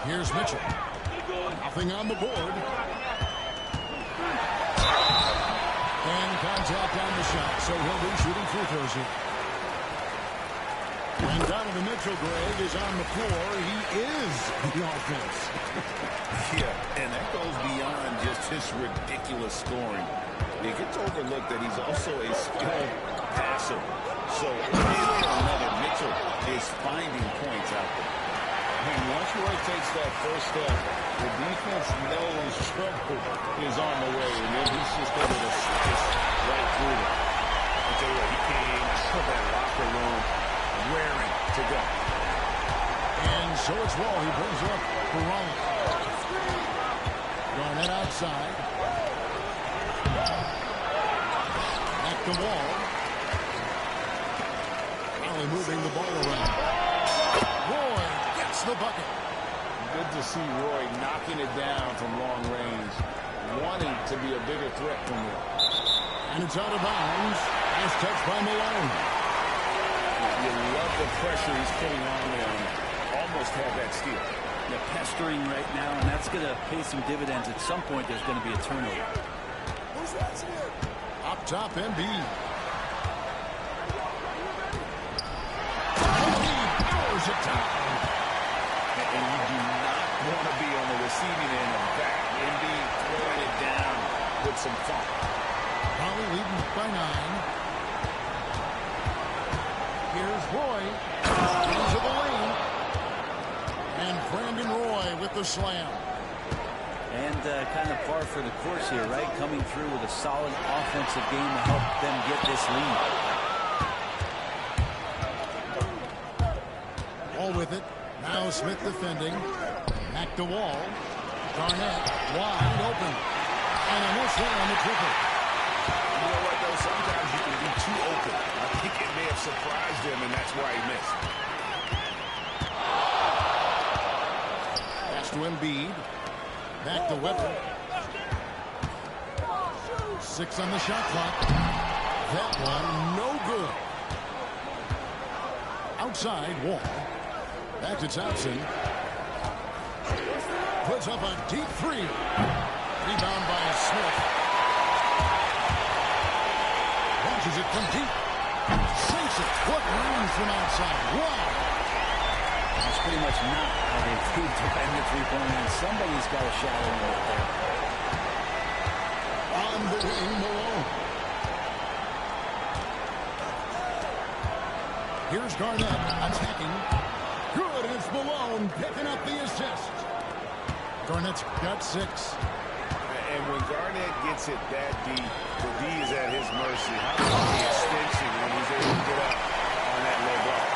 Here's Mitchell. Nothing on the board. And contact on the shot, so he'll be shooting free throws here. And Donovan Mitchell, Greg, is on the floor. He is the offense. Yeah, and that goes beyond just his ridiculous scoring. It gets overlooked that he's also a skilled passer. So, another Mitchell is finding points out there. And once Roy takes that first step, the defense knows trouble is on the way, and then he's just able to slice right through them. I tell you what, he came to that locker room raring to go. And so it's Wall. He brings up for Rollins. Garnett outside. Back to Wall. Finally moving the ball around. Roy gets the bucket. Good to see Roy knocking it down from long range, wanting to be a bigger threat from there. And it's out of bounds. Nice touch by Malone. You love the pressure he's putting on them. Almost have that steal. They're pestering right now, and that's going to pay some dividends. At some point, there's going to be a turnover. Up top, Embiid. Powers it down. And you do not want to be on the receiving end of that. Embiid throwing it down with some fun. Probably leading by 9. Here's Roy. Into the lane. And Brandon Roy with the slam. And kind of par for the course here, right? Coming through with a solid offensive game to help them get this lead. Wall with it. Now Smith defending. Back to Wall. Garnett wide open. And a miss there on the triple. You know what, though? Sometimes you can be too open. I think it may have surprised him, and that's why he missed. Pass to Embiid. Back to Weber. 6 on the shot clock. That one no good. Outside Wall. Back to Thompson. Puts up a deep 3. Rebound by Smith. Launches it from deep. Sinks it. What runs from outside. Wow. That's pretty much not how they defend the three-point line. Somebody's got a shot in right there. On the wing, Malone. Here's Garnett attacking. Good, it's Malone picking up the assist. Garnett's got 6. And when Garnett gets it that deep, the D is at his mercy. How about the extension when he's able to get up on that low block?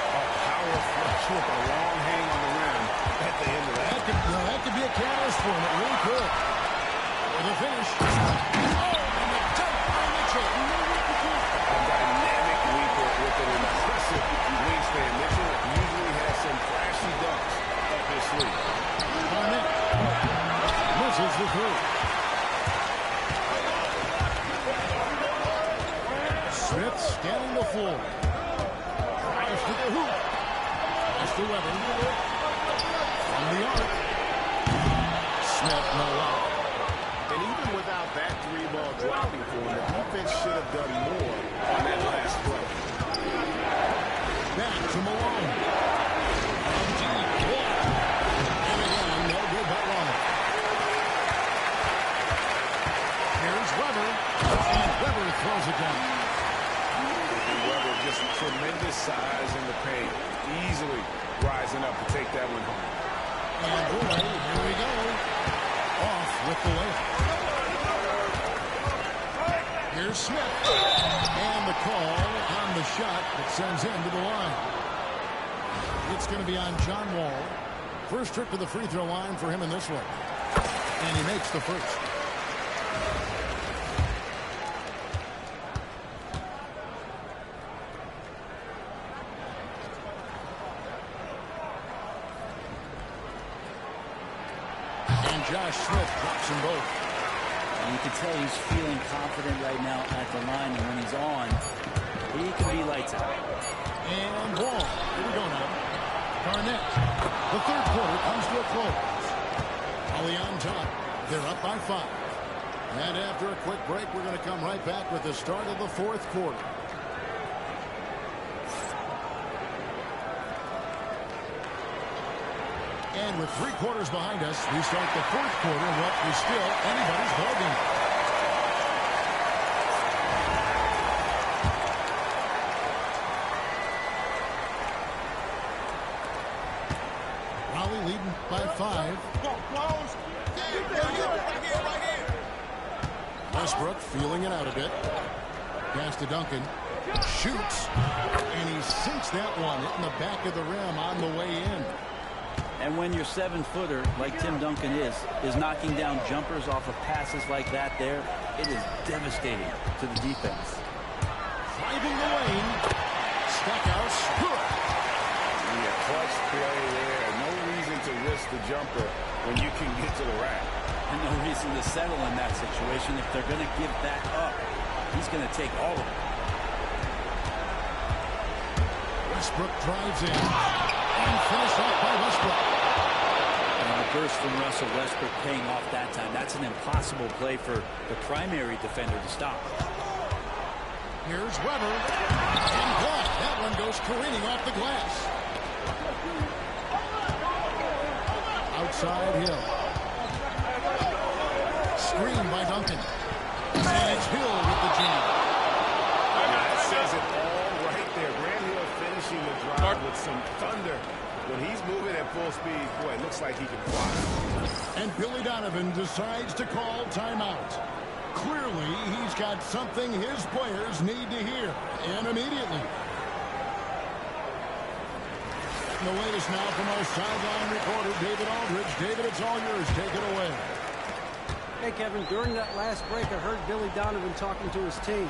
A power flush with a long hang on the rim at the end of that. That could be a catalyst for him. It really could. For the finish. Oh, and the dunk by Mitchell. A dynamic leaper with an impressive wingspan. Mitchell usually has some flashy dunks up his sleeve. Garnett misses the 3. Smith scanning the floor. Weber. From the arc. Smith, no out. And even without that 3-ball dropping for him, the defense should have done more on that last play. Back to Malone. From deep. And again, no good by Rollins. Here's Weber. And Weber throws it down. Weber, just tremendous size in the paint. Easily rising up to take that one home. And boy, here we go. Off with the layup. Here's Smith. And the call on the shot that sends him to the line. It's going to be on John Wall. First trip to the free throw line for him in this one. And he makes the first. Josh Smith drops them both. And you can tell he's feeling confident right now at the line, and when he's on, he can be lights out. And Wall. Here we go now. Garnett. The third quarter comes to a close. Holly on top. They're up by 5. And after a quick break, we're going to come right back with the start of the fourth quarter. And with 3 quarters behind us, we start the fourth quarter in what is still anybody's ballgame. Raleigh leading by 5. Westbrook feeling it out a bit. Pass to Duncan. Shoots. And he sinks that one, hitting the back of the rim on the way in. And when your 7-footer, like Tim Duncan is knocking down jumpers off of passes like that there, it is devastating to the defense. Driving the lane. Stackhouse. Yeah, clutch play there. No reason to risk the jumper when you can get to the rack. And no reason to settle in that situation. If they're going to give that up, he's going to take all of it. Westbrook drives in. And finished off by Westbrook. And a burst from Russell Westbrook paying off that time. That's an impossible play for the primary defender to stop. Here's Weber. And blocked. That one goes careening off the glass. Outside Hill. Screen by Duncan. And it's Hill with the jam. That says it all right there. Grant Hill finishing the drive with some thunder. When he's moving at full speed, boy, it looks like he can fly. And Billy Donovan decides to call timeout. Clearly, he's got something his players need to hear, and immediately. The latest now from our sideline reporter, David Aldridge. David, it's all yours. Take it away. Hey, Kevin, during that last break, I heard Billy Donovan talking to his team.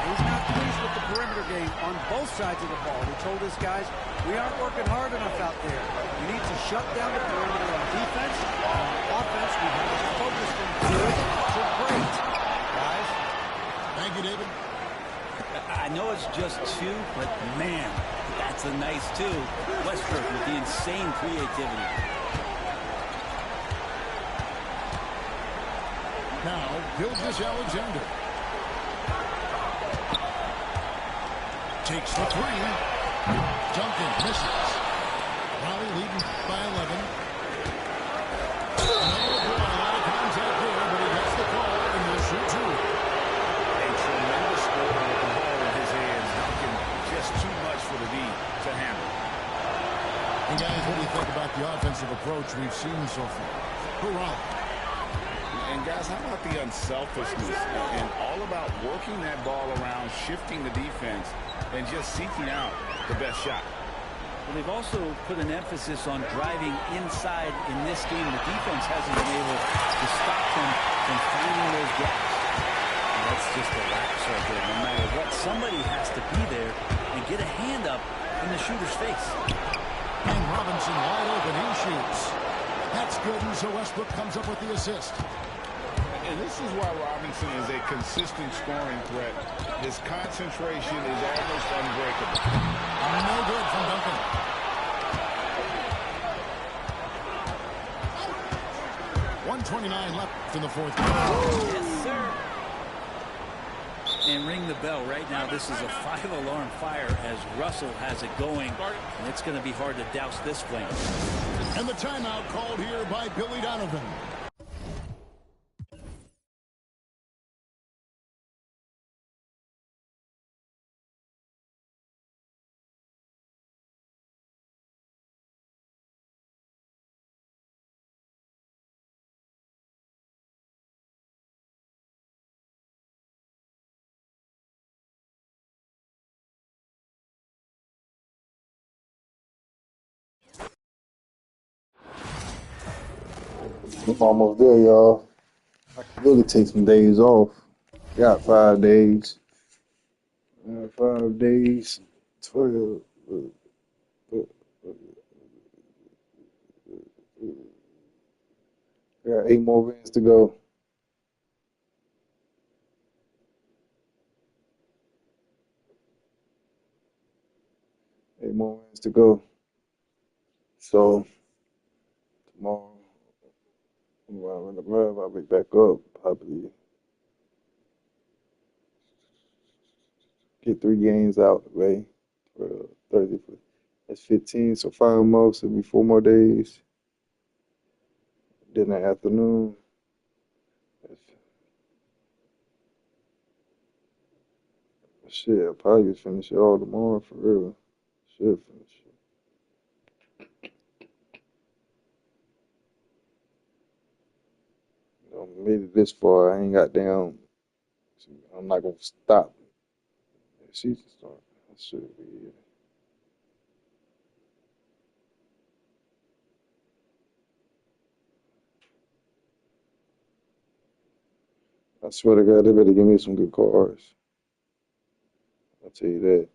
He's not pleased with the perimeter game on both sides of the ball. He told his guys, we aren't working hard enough out there. We need to shut down the perimeter on defense. On offense, we have to focus from good to great. Guys? Thank you, David. I know it's just 2, but man, that's a nice 2. Westbrook with the insane creativity. Now, Gilgeous-Alexander. Takes the 3. Duncan misses. Raleigh leading by 11. Oh, boy, a lot of contact there, but he gets the call, and he'll shoot 2. A tremendous score with the ball in his hands. Duncan, just too much for the D to handle. And guys, what do you think about the offensive approach we've seen so far? Hurrah. And guys, how about the unselfishness and all about working that ball around, shifting the defense, and just seeking out the best shot. Well, they've also put an emphasis on driving inside in this game. The defense hasn't been able to stop them from finding those gaps. And that's just a lapse right there. No matter what, somebody has to be there and get a hand up in the shooter's face. And Robinson wide open, he shoots. That's good, and so Westbrook comes up with the assist. And this is why Robinson is a consistent scoring threat. His concentration is almost unbreakable. No good from Duncan. 1:29 left in the fourth. Yes, sir. And ring the bell right now. This is a 5-alarm fire as Russell has it going, and it's going to be hard to douse this flame. And the timeout called here by Billy Donovan. I'm almost there, y'all. I can really take some days off. Got 5 days. 5 days. 12. Got 8 more wins to go. 8 more wins to go. So tomorrow, when the rev, I'll be back up. Probably get 3 games out of the way. 30. That's 15. So 5 more. So it'll be 4 more days. Then the afternoon. Shit, I'll probably just finish it all tomorrow for real. Should finish it. You know, made it this far. I ain't got down. I'm not gonna stop. The season start. I should be. I swear to God, they better give me some good cars. I'll tell you that.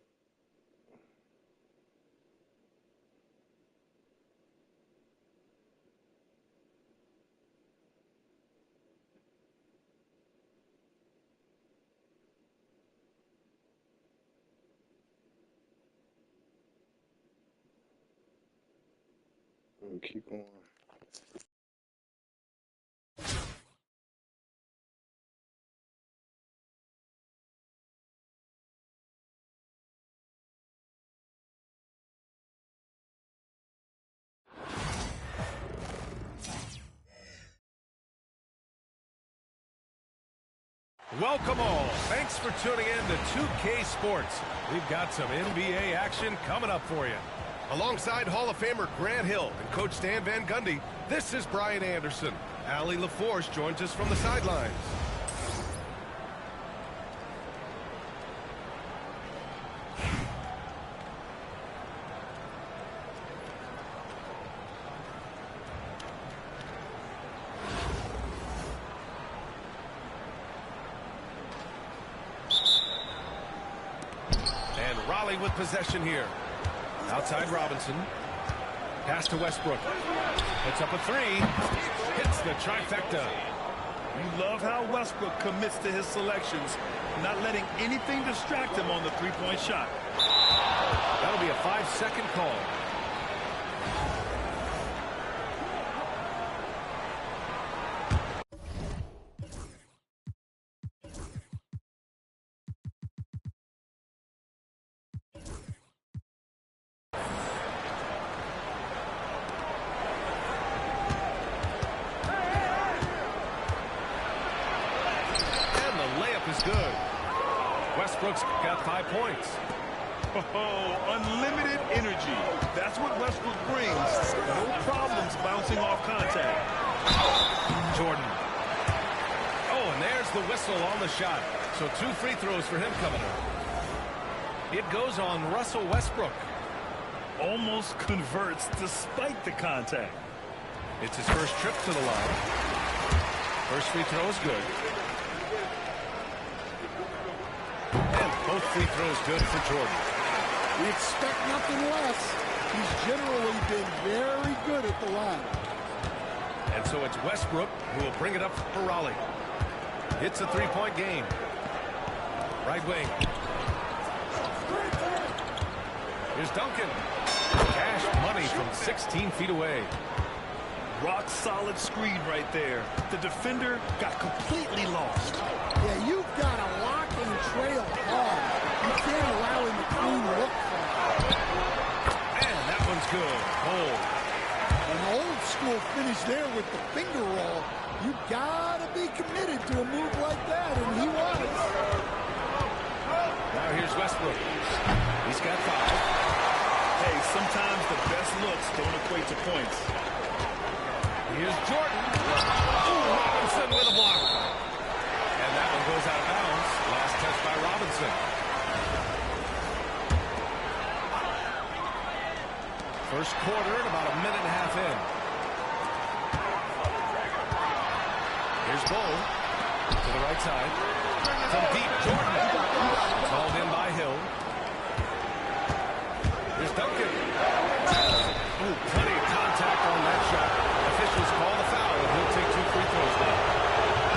Keep going. Welcome all. Thanks for tuning in to 2K Sports. We've got some NBA action coming up for you. Alongside Hall of Famer Grant Hill and Coach Stan Van Gundy, this is Brian Anderson. Allie LaForce joins us from the sidelines. With possession here. Outside Robinson. Pass to Westbrook. Puts up a 3. Hits the trifecta. You love how Westbrook commits to his selections, not letting anything distract him on the three-point shot. That'll be a 5-second call. Good. Westbrook's got 5 points. Oh, unlimited energy. That's what Westbrook brings. No problems bouncing off contact. Jordan. Oh, and there's the whistle on the shot. So 2 free throws for him coming up. It goes on Russell Westbrook. Almost converts despite the contact. It's his first trip to the line. First free throw is good. Both free throws good for Jordan. We expect nothing less. He's generally been very good at the line. And so it's Westbrook who will bring it up for Raleigh. It's a 3-point game. Right wing. Here's Duncan. Cash money from 16 feet away. rock-solid screen right there. The defender got completely lost. Yeah, you've got to lock and trail hard. You can't allow him to clean look for it. And that one's good. Hold. An old school finish there with the finger roll. You got to be committed to a move like that, and he was. Now here's Westbrook. He's got 5. Hey, sometimes the best looks don't equate to points. Here's Jordan. Ooh, Robinson with a block. And that one goes out of bounds. Last touch by Robinson. First quarter and about a minute and a half in. Here's Bull to the right side. From deep, Jordan. Called in by Hill. Here's Duncan. Ooh, plenty of contact on that shot. Officials call the foul, and he'll take 2 free throws now.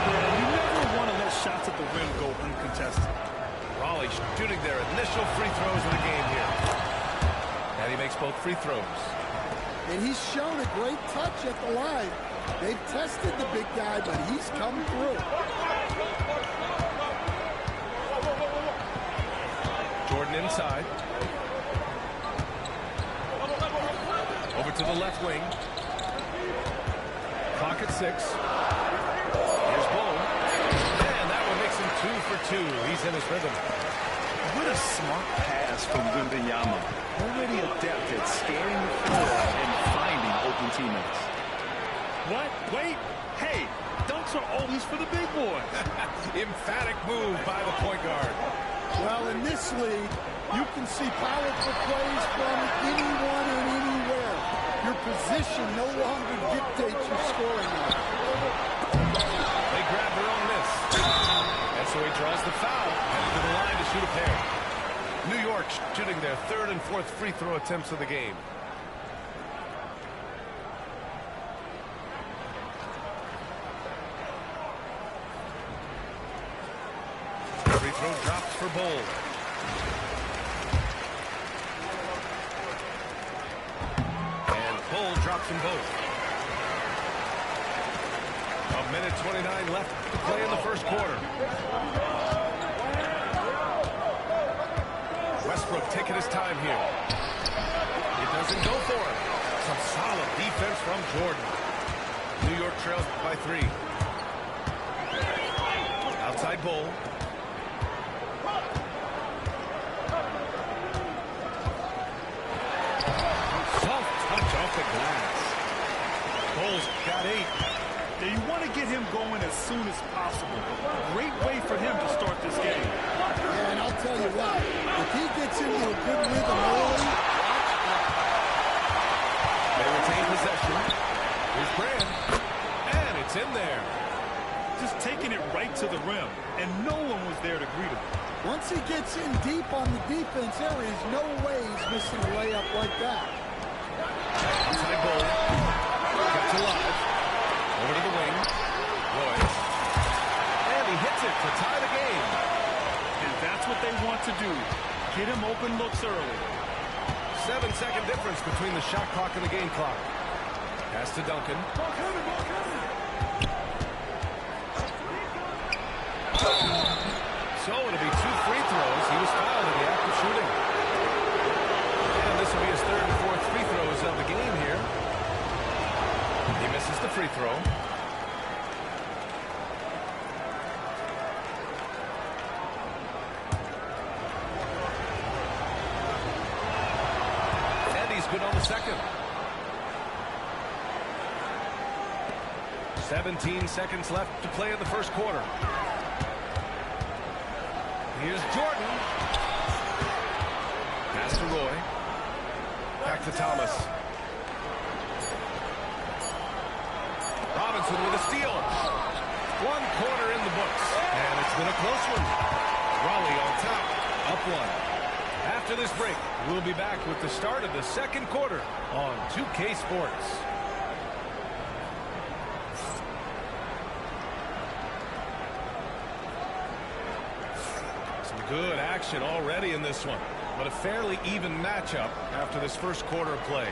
Yeah, you never want to let shots at the rim go uncontested. Raleigh shooting their initial free throws of the game here. And he makes both free throws. And he's shown a great touch at the line. They've tested the big guy, but he's come through. Jordan inside. Over to the left wing. Clock at 6. Here's Bull. And that one makes him 2 for 2. He's in his rhythm. What a smart pass from Wembanyama. Already adept at scanning the floor and finding open teammates. What? Wait. Hey, dunks are always for the big boy. Emphatic move by the point guard. Well, in this league, you can see powerful plays from anyone and anywhere. Your position no longer dictates your scoring rate. They grab their own miss. And so he draws the foul. Headed to the line to shoot a pair. New York shooting their 3rd and 4th free throw attempts of the game. Free throw drops for Bull. And Bull drops them both. 1:29 left to play in the first quarter. Westbrook taking his time here. It doesn't go for it. Some solid defense from Jordan. New York trails by 3. Outside Bull. Soft touch off the glass. Bull's got 8. Now you want to get him going as soon as possible. Great way for him to start this game. Yeah, and I'll tell you what, if he gets into a good rhythm early, they retain possession. Here's Brand. And it's in there. Just taking it right to the rim, and no one was there to greet him. once he gets in deep on the defense, there is no way he's missing a layup like that. Outside Bull. Kept alive. Over to the wing. Royce. And he hits it to tie the game. And that's what they want to do. Get him open looks early. 7-second difference between the shot clock and the game clock. Pass to Duncan. So it'll be 2 free throws. He was fouled in the act of shooting. And this will be his 3rd and 4th free throws of the game here. He misses the free throw. And he's good on the second. 17 seconds left to play in the first quarter. Here's Jordan. Pass to Roy. Back to Thomas. Robinson with a steal. 1 quarter in the books. And it's been a close one. Raleigh on top. Up 1. After this break, we'll be back with the start of the second quarter on 2K Sports. Good action already in this one, but a fairly even matchup after this first quarter of play.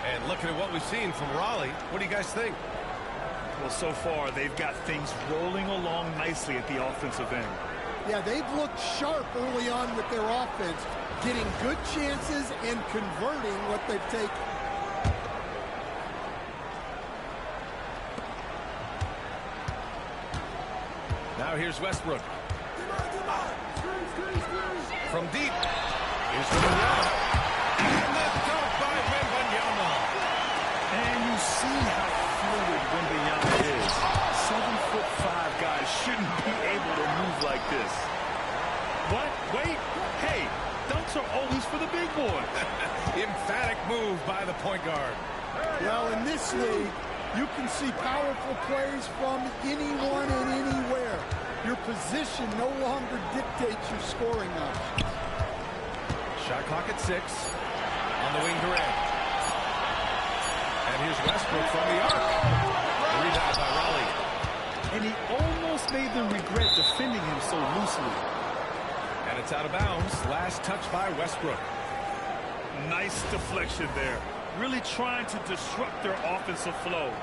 And looking at what we've seen from Raleigh, what do you guys think? Well, so far, they've got things rolling along nicely at the offensive end. Yeah, they've looked sharp early on with their offense, getting good chances and converting what they've taken. Now here's Westbrook. From deep. Here's Wembanyama. And the dunk by Wembanyama. And you see how fluid Mangum-BSM is. 7'5" guys shouldn't be able to move like this. What? Wait. Hey, dunks are always for the big boy. Emphatic move by the point guard. Well, in this league, you can see powerful plays from anyone and anywhere. Your position no longer dictates your scoring numbers. Shot clock at 6. On the wing, Durant. And here's Westbrook from the arc. The rebound by Raleigh. And he almost made them regret defending him so loosely. And it's out of bounds. Last touch by Westbrook. Nice deflection there. Really trying to disrupt their offensive flow.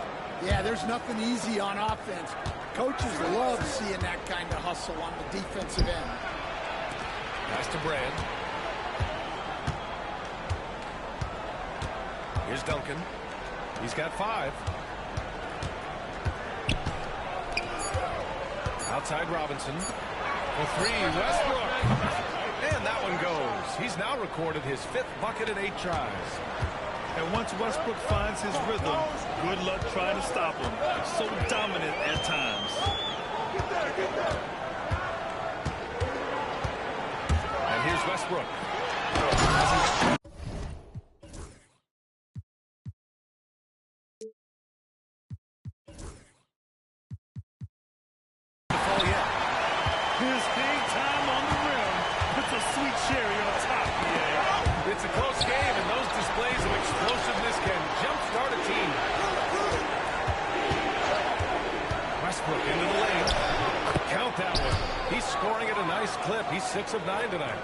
Yeah, there's nothing easy on offense. Coaches love seeing that kind of hustle on the defensive end. Pass to Brand. Here's Duncan. He's got 5. Outside Robinson. For 3, Westbrook. And that one goes. He's now recorded his 5th bucket in 8 tries. And once Westbrook finds his rhythm, good luck trying to stop him. So dominant at times. And here's Westbrook. His big time on the rim puts a sweet cherry on top. Yeah. It's a close game, and those displays of explosiveness can jumpstart a team. Westbrook into the lane. Count that one. He's scoring at a nice clip. He's 6 of 9 tonight.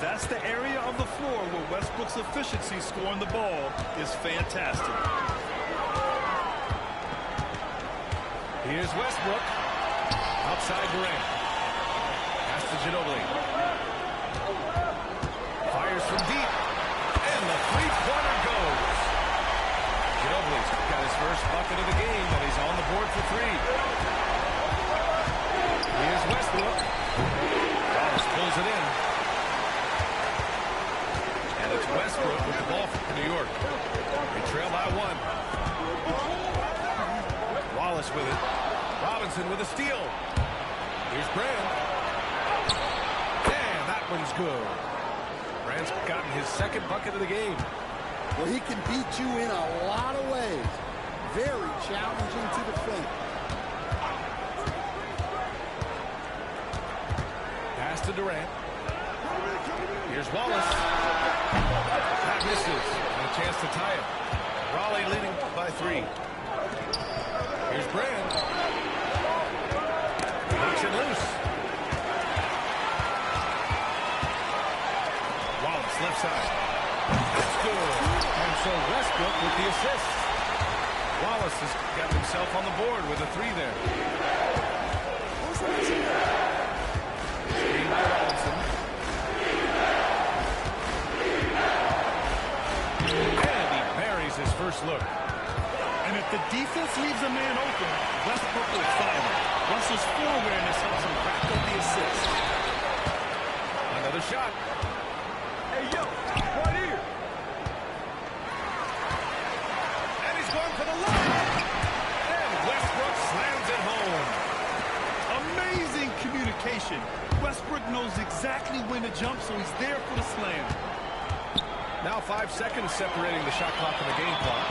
That's the area of the floor where Westbrook's efficiency scoring the ball is fantastic. Here's Westbrook. Outside Durant. Pass to Ginobili. Fires from deep. And the three-pointer goes. Ginobili's got his first bucket of the game, and he's on the board for 3. Here's Westbrook. Wallace pulls it in. And it's Westbrook with the ball for New York. They trail by 1. Wallace with it. Robinson with a steal. Here's Brand. And that one's good. Brand's gotten his 2nd bucket of the game. Well, he can beat you in a lot of ways. Very challenging to defend. Pass to Durant. Here's Wallace. That misses. And a chance to tie it. Raleigh leading by 3. Here's Brand. Knocks it loose. Wallace left side. That's good. And so Westbrook with the assist. Wallace has got himself on the board with a 3 there. Screen by Robinson. And he buries his first look. And if the defense leaves a man open, Westbrook will find him. Russell's floor awareness helps him rack up the assist. Another shot. Hey, yo, right here. And he's going for the line. And Westbrook slams it home. Amazing communication. Westbrook knows exactly when to jump, so he's there for the slam. Now 5 seconds separating the shot clock and the game clock.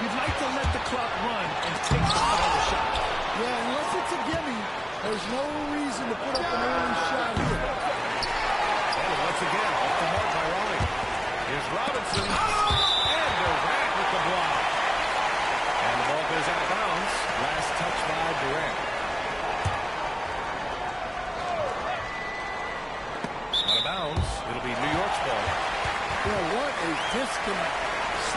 You'd like to let the clock run and take the final shot. Yeah, unless it's a gimme, there's no reason to put up an early shot here. And once again, off the mark by Raleigh. Here's Robinson. And Durant with the block. And the ball goes out of bounds. Last touch by Durant. Out of bounds. It'll be New York's ball. Yeah, what a disconnect.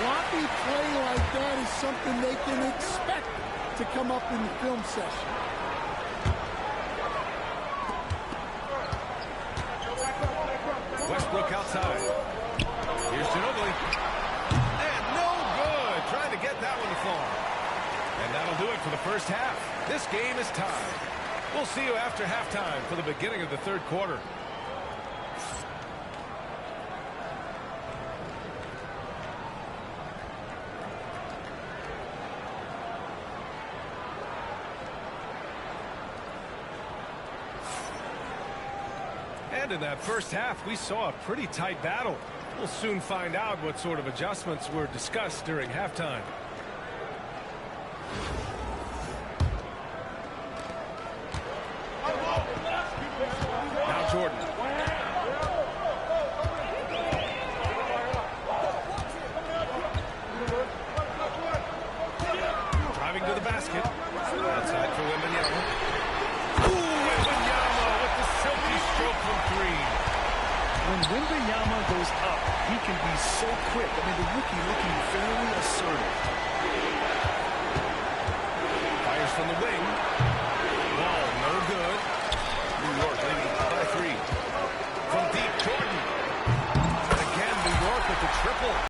sloppy play like that is something they can expect to come up in the film session. Westbrook outside. Here's Ginobili. And no good. Trying to get that one to fall. And that'll do it for the first half. This game is tied. We'll see you after halftime for the beginning of the third quarter. And in that first half, we saw a pretty tight battle. We'll soon find out what sort of adjustments were discussed during halftime. Now Jordan. Driving to the basket. Outside for Wembanyama. Ooh, Wembanyama with the silky stroke from three. When Wembanyama goes up, he can be so quick. I mean, the rookie looking very assertive. Fires from the wing.